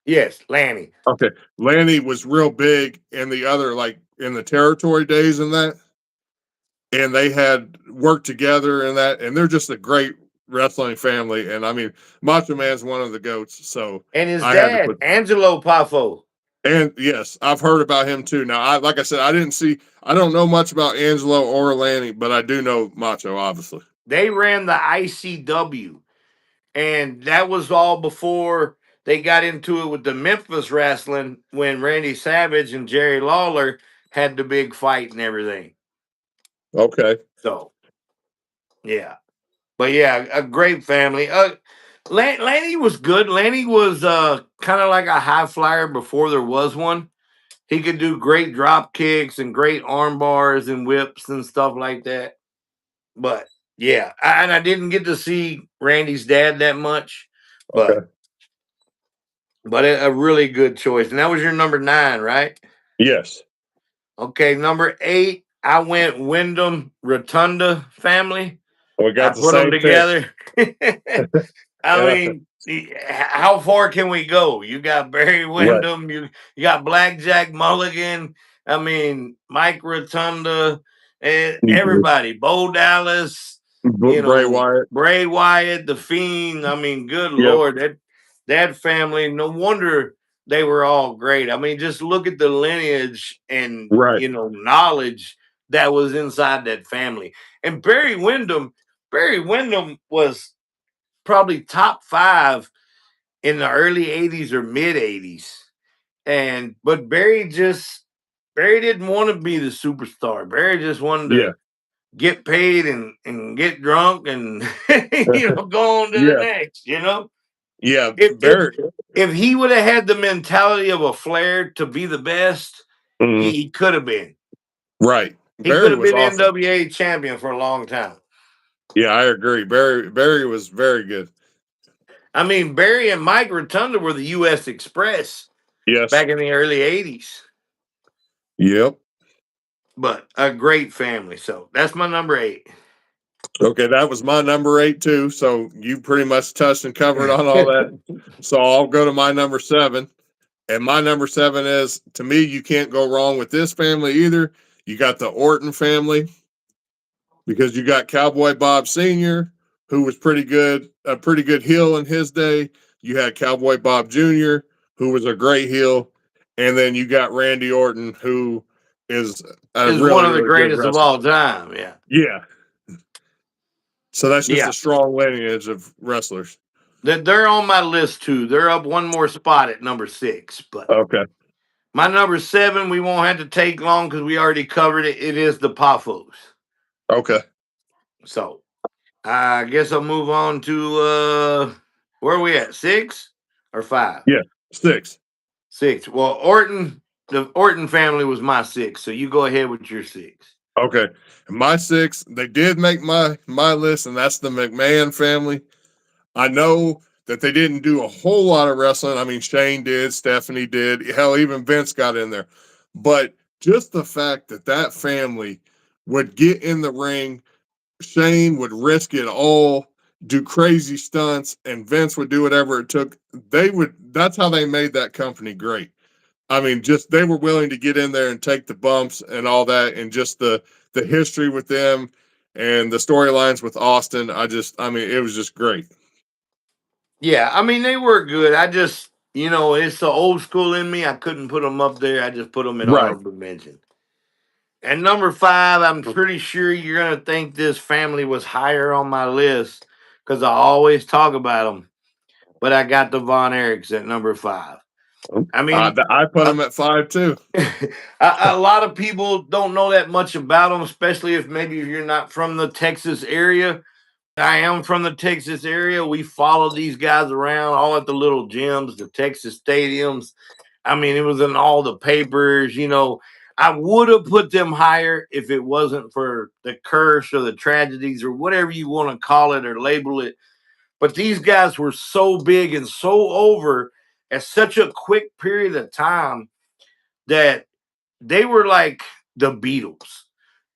Yes, Lanny. Okay, Lanny was real big in the other, like in the territory days and that, and they had worked together and that, and they're just a great wrestling family. And I mean, Macho Man's one of the goats, so And his I had to dad, put. Angelo Poffo. And yes, I've heard about him too. Now, like I said, I don't know much about Angelo or Lanny, but I do know Macho, obviously. They ran the ICW. And that was all before they got into it with the Memphis wrestling when Randy Savage and Jerry Lawler had the big fight and everything. Okay. So, yeah. But yeah, a great family. Lanny was good. Lanny was kind of like a high flyer before there was one. He could do great drop kicks and great arm bars and whips and stuff like that. But yeah, and I didn't get to see Randy's dad that much, but Okay. a really good choice. And that was your number 9, right? Yes. Okay, number 8, I went Wyndham Rotunda family. We I got the put them same pick. together. I mean, how far can we go? You got Barry Right. Windham, you got Blackjack Mulligan, I mean, Mike Rotunda and He did. everybody, Bo Dallas, you Bray know, Wyatt. Bray Wyatt, the Fiend. I mean, good Yep. Lord, that family. No wonder they were all great. I mean, just look at the lineage and Right. knowledge that was inside that family. And Barry Windham was probably top five in the early '80s or mid '80s. And but Barry didn't want to be the superstar. Barry just wanted Yeah. to get paid and get drunk and go on to the Yeah. next. Yeah. If if Barry. if he would have had the mentality of a Flair to be the best, Mhm. he could have been. Right. He could Barry have was been awesome. NWA champion for a long time. Yeah, I agree. Barry was very good. I mean, Barry and Mike Rotunda were the U.S. Express Yes. back in the early '80s, Yep. but a great family. So that's my number 8. Okay, that was my number 8 too. So you pretty much touched and covered on all that. So I'll go to my number 7. And my number 7 is, to me, you can't go wrong with this family either. You got the Orton family, because you got Cowboy Bob Sr., who was pretty good, a pretty good heel in his day. You had Cowboy Bob Jr., who was a great heel. And then you got Randy Orton, who is a Is one really, of the really good greatest of wrestler. all time. Yeah. Yeah. So that's just Yeah. a strong lineage of wrestlers. They're on my list too. They're up one more spot at number 6. But Okay. my number 7, we won't have to take long because we already covered it. It is the Pafos. Okay. So I guess I'll move on to where are we at? 6 or 5? Yeah. 6. 6. Well, the Orton family was my 6. So you go ahead with your 6. Okay. My 6, they did make my list, and that's the McMahon family. I know that they didn't do a whole lot of wrestling. I mean, Shane did, Stephanie did, hell, even Vince got in there. But just the fact that that family would get in the ring, Shane would risk it all, do crazy stunts, and Vince would do whatever it took. That's how they made that company great. I mean, just they were willing to get in there and take the bumps and all that, and just the history with them and the storylines with Austin. I mean, it was just great. Yeah, I mean they were good. I just, it's the old school in me. I couldn't put them up there. I just put them in Right. honorable mention. And number 5, I'm pretty sure you're gonna think this family was higher on my list because I always talk about them. But I got the Von Erichs at number 5. I mean, I put a, them at 5 too. a lot of people don't know that much about them, especially if maybe if you're not from the Texas area. I am from the Texas area. We follow these guys around all at the little gyms, the Texas stadiums. I mean, it was in all the papers. I would have put them higher if it wasn't for the curse or the tragedies or whatever you want to call it or label it. But these guys were so big and so over at such a quick period of time that they were like the Beatles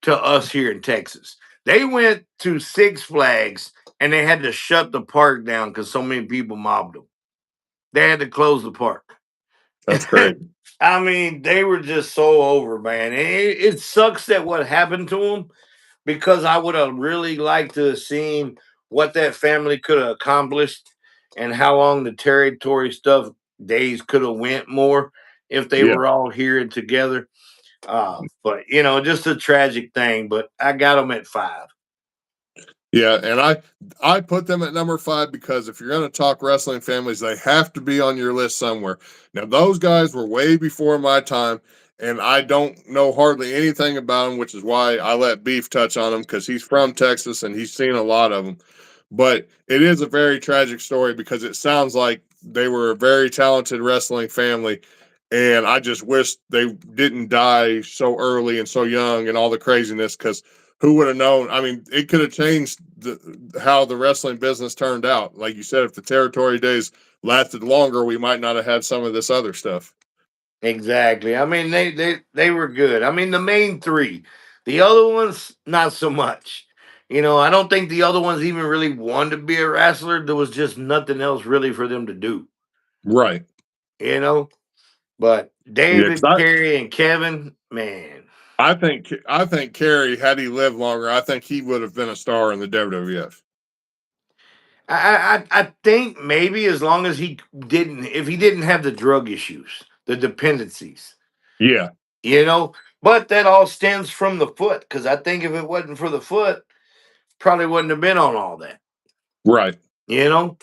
to us here in Texas. They went to Six Flags and they had to shut the park down because so many people mobbed them. They had to close the park. That's great. I mean, they were just so over, man. It sucks that what happened to them because I would have really liked to have seen what that family could have accomplished and how long the territory stuff days could have went more if they Yeah. were all here and together. But just a tragic thing. But I got them at 5. Yeah, and I put them at number 5 because if you're going to talk wrestling families, they have to be on your list somewhere. Now, those guys were way before my time, and I don't know hardly anything about them, which is why I let Beef touch on them, because he's from Texas and he's seen a lot of them. But it is a very tragic story because it sounds like they were a very talented wrestling family, and I just wish they didn't die so early and so young and all the craziness, because who would have known? I mean, it could have changed how the wrestling business turned out. Like you said, if the territory days lasted longer, we might not have had some of this other stuff. Exactly. I mean, they were good. I mean, the main three. The other ones, not so much. I don't think the other ones even really wanted to be a wrestler. There was just nothing else really for them to do. Right. You know. But Yeah, 'cause David, Kerry, and Kevin, man, I think Kerry, had he lived longer, I think he would have been a star in the WWF. I think maybe as long as if he didn't have the drug issues, the dependencies, Yeah, you know. But that all stems from the foot, because I think if it wasn't for the foot, probably wouldn't have been on all that, right. you know.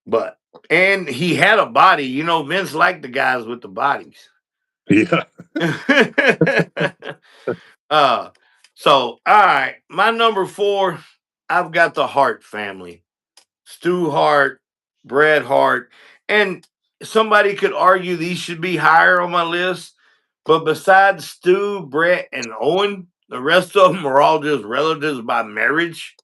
But and he had a body, you know. Vince liked the guys with the bodies. Yeah. uh, so all right, my number four, I've got the Hart family. Stu Hart, Bret Hart, and somebody could argue these should be higher on my list. But besides Stu, Bret, and Owen, the rest of them are all just relatives by marriage.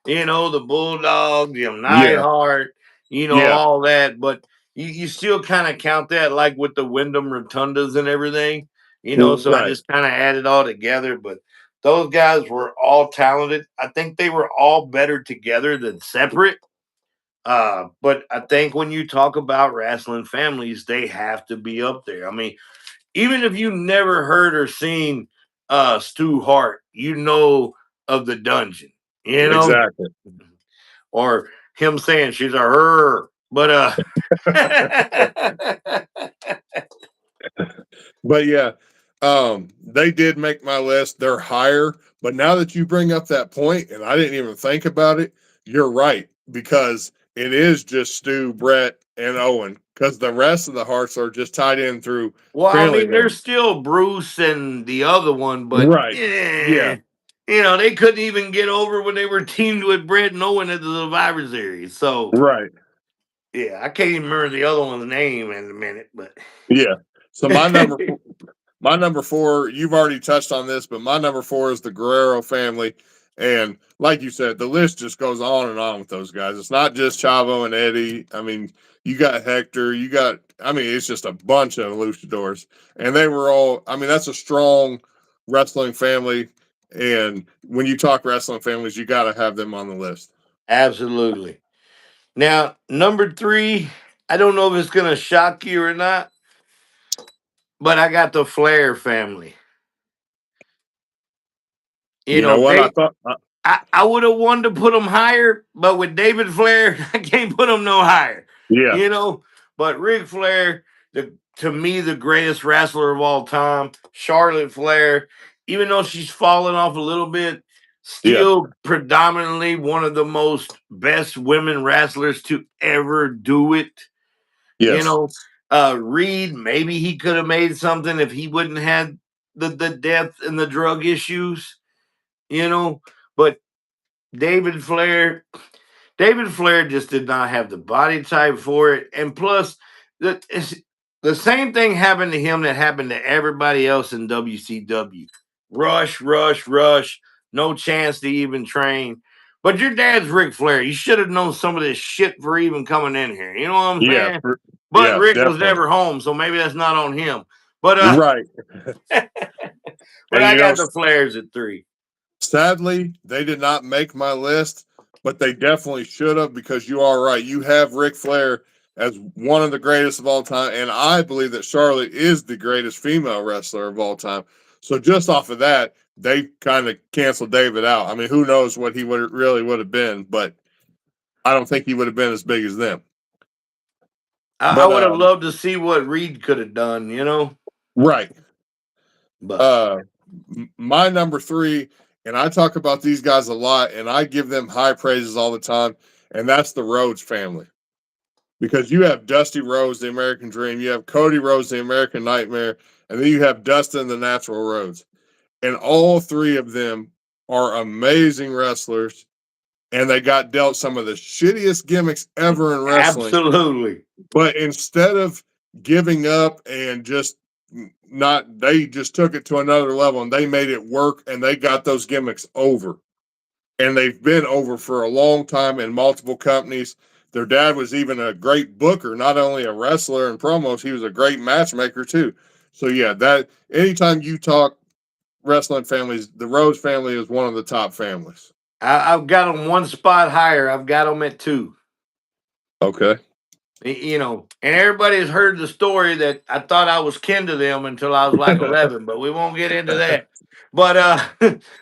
You know, the Bulldog, Jim Yeah. Neidhart, you know, Yeah. all that. But you still kind of count that like with the Wyndham Rotundas and everything, you know. So I Right. just kind of added all together. But those guys were all talented. I think they were all better together than separate. But I think when you talk about wrestling families, they have to be up there. I mean, even if you never heard or seen Stu Hart, you know of the dungeon, you know, Exactly. or him saying she's a her. But But yeah, they did make my list. They're higher. But now that you bring up that point, and I didn't even think about it, you're right because it is just Stu, Brett, and Owen. Because the rest of the hearts are just tied in through well, I family mean, there's members. still Bruce and the other one, but Right. Yeah. you know, they couldn't even get over when they were teamed with Brett and Owen at the Survivor Series. So Right. yeah, I can't even remember the other one's name in a minute, but Yeah. So my number four, you've already touched on this, but my number four is the Guerrero family. And like you said, the list just goes on and on with those guys. It's not just Chavo and Eddie. I mean, you got Hector, it's just a bunch of luchadors. And they were all, that's a strong wrestling family. And when you talk wrestling families, you got to have them on the list. absolutely. Now, number three, I don't know if it's going to shock you or not, but I got the Flair family. You You know know, what? I would have wanted to put them higher, but with David Flair, I can't put them no higher. Yeah, You know, but Ric Flair, to me, the greatest wrestler of all time. Charlotte Flair, even though she's fallen off a little bit, yeah, still predominantly one of the most best women wrestlers to ever do it. You yes, know, Reed, maybe he could have made something if he wouldn't had the death and the drug issues, you know. But David Flair, David Flair just did not have the body type for it. And plus, the same thing happened to him that happened to everybody else in WCW. Rush, rush, rush. No chance to even train. But your dad's Ric Flair. You should have known some of this shit for even coming in here. You know what I'm yeah, saying? But yeah, Rick was definitely. never home, so maybe that's not on him. But Right. but And I got the Flairs at three. sadly, they did not make my list, but they definitely should have because you are right. You have Ric Flair as one of the greatest of all time, and I believe that Charlotte is the greatest female wrestler of all time. So just off of that, they kind of canceled David out. I mean, who knows what he would have been, but I don't think he would have been as big as them. I But would have loved to see what Reed could have done, you know. right. But Uh my number three, and I talk about these guys a lot, and I give them high praises all the time, and that's the Rhodes family. Because you have Dusty Rhodes, the American Dream, you have Cody Rhodes, the American Nightmare, and then you have Dustin, the Natural Rhodes. And all three of them are amazing wrestlers, and they got dealt some of the shittiest gimmicks ever in wrestling. absolutely. But instead of giving up and just not, they just took it to another level and they made it work and they got those gimmicks over. And they've been over for a long time in multiple companies. Their dad was even a great booker, not only a wrestler and promos, he was a great matchmaker too. So yeah, that anytime you talk wrestling families, the Rhodes family is one of the top families. I've got them one spot higher. I've got them at two. Okay. And everybody has heard the story that I thought I was kin to them until I was like 11, but we won't get into that. But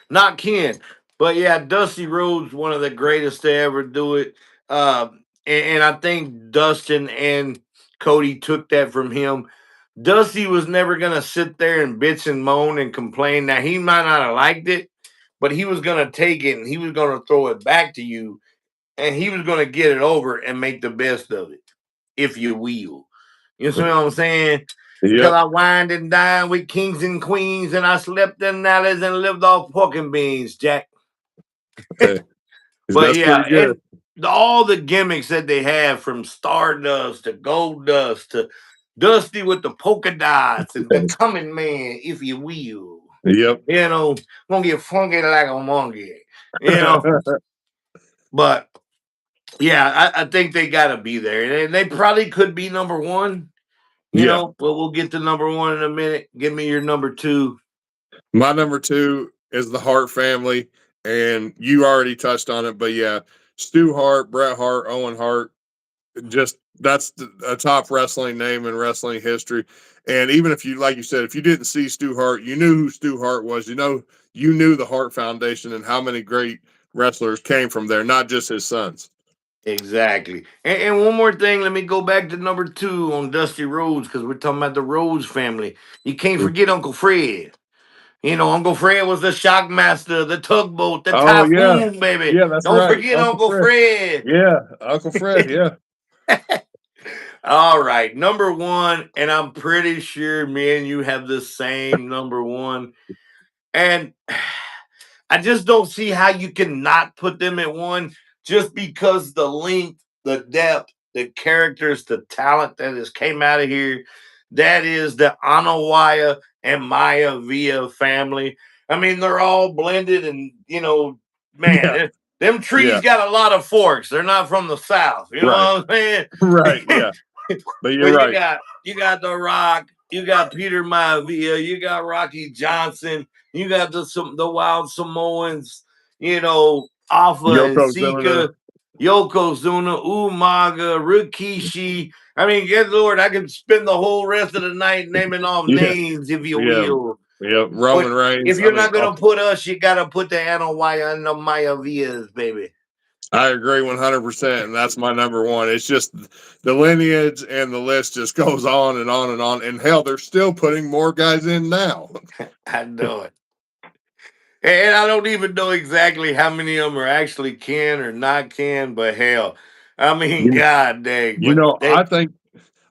not kin. But yeah, Dusty Rhodes, one of the greatest to ever do it. And I think Dustin and Cody took that from him. Dusty was never gonna sit there and bitch and moan and complain. Now he might not have liked it, but he was gonna take it and he was gonna throw it back to you, and he was gonna get it over and make the best of it, if you will. You see what I'm saying? Till Yep. I wined and dined with kings and queens, and I slept in alleys and lived off pork and beans, Jack. Hey, But that's yeah, pretty good. and all the gimmicks that they have, from Stardust to Gold Dust to Dusty with the polka dots and the Coming Man, if you will. Yep. Gonna get funky like a monkey. You know, but yeah, I think they got to be there, and they probably could be number one. Yeah. But we'll get to number one in a minute. Give me your number two. My number two is the Hart family, and you already touched on it, but yeah, Stu Hart, Bret Hart, Owen Hart, just that's a top wrestling name in wrestling history. And even if you, like you said, if you didn't see Stu Hart, you knew who Stu Hart was. You knew the Hart Foundation and how many great wrestlers came from there, not just his sons. Exactly. And one more thing, let me go back to number two on Dusty Rhodes, because we're talking about the Rhodes family. You can't forget Uncle Fred. Uncle Fred was the shockmaster, the tugboat, the Oh yeah, typhoon, baby. yeah, that's Don't right, forget Uncle Uncle Fred. Fred. Yeah, Uncle Fred. Yeah, All right, number one, and I'm pretty sure me and you have the same number one. And I just don't see how you can not put them at one, just because the length, the depth, the characters, the talent that has came out of here. That is the Anawaya and Maya Via family. I mean, they're all blended, and man, yeah, them trees yeah. got a lot of forks. They're not from the south. You know Right, what I'm right. saying? Yeah, but you're But you right. got you got The Rock, you got Peter Maivia, you got Rocky Johnson, you got the Wild Samoans, Alpha and Yokozuna. Sika, Yokozuna, Umaga, Rikishi. I mean, good Lord, I could spend the whole rest of the night naming off Yeah, names, if you yeah, will. yeah. But Roman if Reigns. I you're mean, not gonna put us, you gotta put the Anawaya and the Mayavias, baby. I agree 100%, and that's my number one. It's just the lineage and the list just goes on and on and on. And hell, they're still putting more guys in now. I know it. And I don't even know exactly how many of them are actually can or not can, but hell, I mean, You, god dang. you But know, they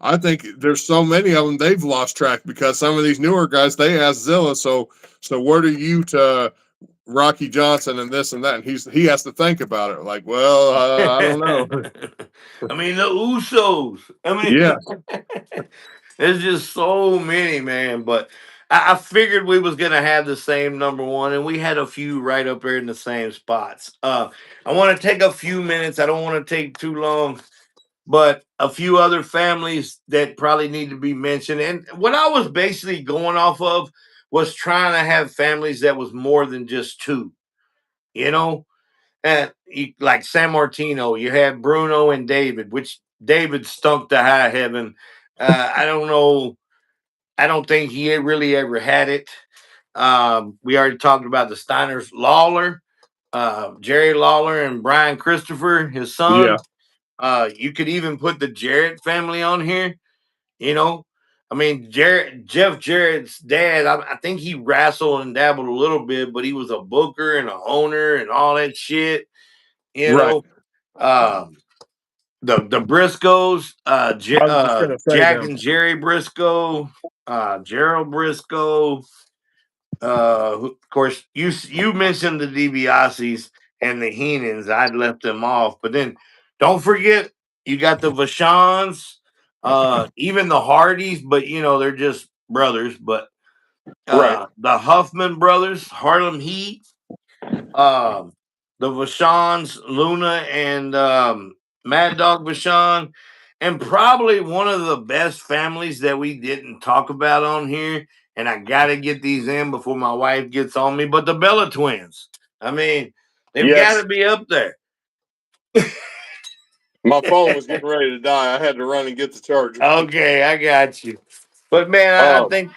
I think there's so many of them they've lost track because some of these newer guys they asked Zilla, so what are you to Rocky Johnson and this and that, and he has to think about it. Like, well, I don't know. I mean, the Usos. I Yeah, mean, there's just so many, man. But I figured we was gonna have the same number one, and we had a few right up there in the same spots. I want to take a few minutes. I don't want to take too long, but a few other families that probably need to be mentioned. And what I was basically going off of was trying to have families that was more than just two, you know? And like San Martino, you had Bruno and David, which David stunk to high heaven. I don't know. I don't think he really ever had it. We already talked about the Steiners, Lawler, Jerry Lawler, and Brian Christopher, his yeah, son. You could even put the Jarrett family on here. You know, I mean, Jeff Jarrett's dad. I think he wrestled and dabbled a little bit, but he was a booker and a owner and all that shit. You right. know, um, the Briscoes, I was just gonna say Jack them. and Jerry Briscoe, Gerald Briscoe. Of course, you mentioned the DiBiase's and the Heenans. I'd left them off, but then don't forget you got the Vashons, even the Hardys, but they're just brothers. But Right. the Huffman brothers, Harlem Heat, um, the Vashons, Luna and Mad Dog Vashon, and probably one of the best families that we didn't talk about on here. And I got to get these in before my wife gets on me. But the Bella twins, I mean, they've got Yes. to be up there. My phone was getting ready to die. I had to run and get the charger. Okay, I got you. But man, I Um, think.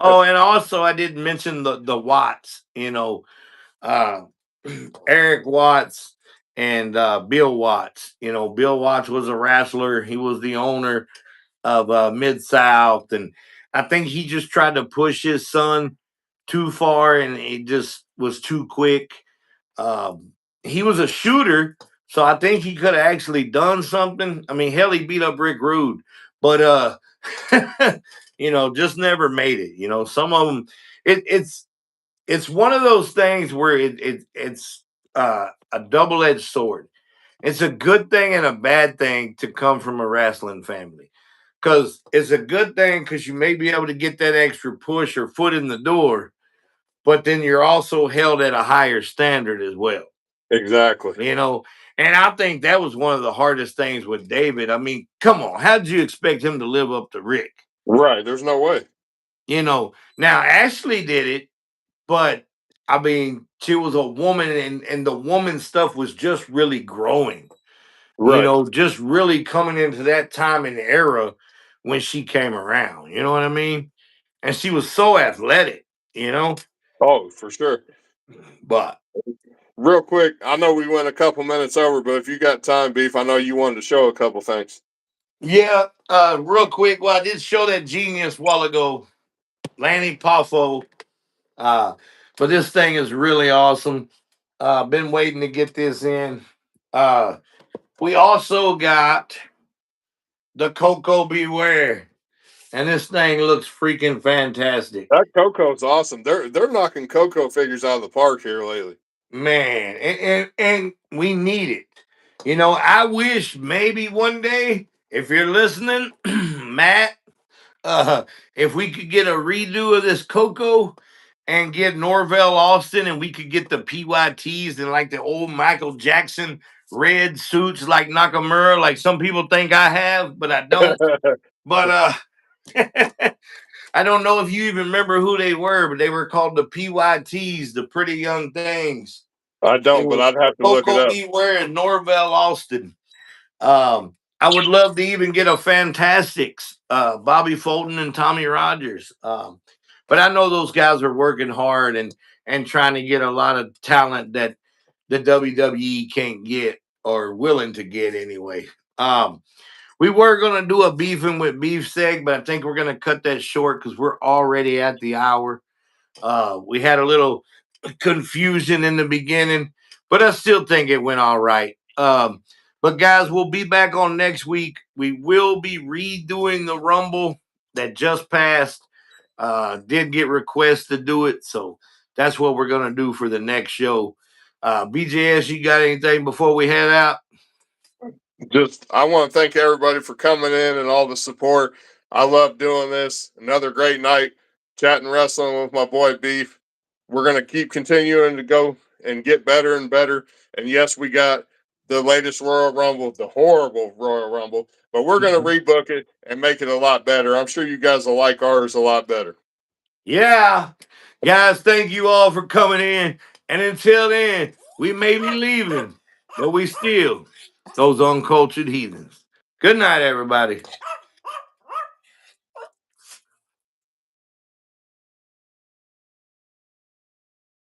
Oh, and also I didn't mention the Watts. Uh, Eric Watts and Bill Watts. Bill Watts was a wrestler. He was the owner of Mid South, and I think he just tried to push his son too far, and it just was too quick. He was a shooter, so I think he could have actually done something. I mean, hell, he beat up Rick Rude, but just never made it. Some of them, it's one of those things where it's a double edged sword. It's a good thing and a bad thing to come from a wrestling family. Because it's a good thing because you may be able to get that extra push or foot in the door, but then you're also held at a higher standard as well. exactly. You know, and I think that was one of the hardest things with David. I mean, come on, how did you expect him to live up to Rick? Right. There's no way. Now Ashley did it, but I mean, she was a woman, and the woman stuff was just really growing. Right. Just really coming into that time and era when she came around. You know what I mean? And she was so athletic. You know, Oh, for sure. but Real quick, I know we went a couple minutes over, but if you got time, Beef, I know you wanted to show a couple things. yeah, real quick. Well, I did show that genius a while ago, Lanny Poffo. Uh, but this thing is really awesome. Been waiting to get this in. Uh, we also got the Coco Beware, and this thing looks freaking fantastic, That Coco's awesome. They're knocking Coco figures out of the park here lately. man. And we need it. I wish maybe one day, if you're listening, Matt, uh, if we could get a redo of this Coco and get Norvell Austin, and we could get the PYTs and like the old Michael Jackson red suits like Nakamura, like some people think I have, but I don't. But I don't know if you even remember who they were, but they were called the PYTs, the Pretty Young Things. I It don't, but was I'd have to look it Coco up. Beware and Norvell Austin. I would love to even get a Fantastics, Bobby Fulton and Tommy Rogers. But I know those guys are working hard and trying to get a lot of talent that the WWE can't get or willing to get anyway. We were gonna do a beefing with beef seg, but I think we're gonna cut that short because we're already at the hour. We had a little confusion in the beginning, but I still think it went all right. But guys, we'll be back on next week. We will be redoing the Rumble that just passed. Did get requests to do it, so that's what we're gonna do for the next show. BJS, you got anything before we head out? Just I want to thank everybody for coming in and all the support. I love doing this. Another great night chatting wrestling with my boy Beef. We're gonna keep continuing to go and get better and better. And yes, we got the latest Royal Rumble, the horrible Royal Rumble, but we're gonna rebook it and make it a lot better. I'm sure you guys will like ours a lot better. Yeah. Guys, thank you all for coming in. And until then, we may be leaving, but we still those uncultured heathens. Good night, everybody.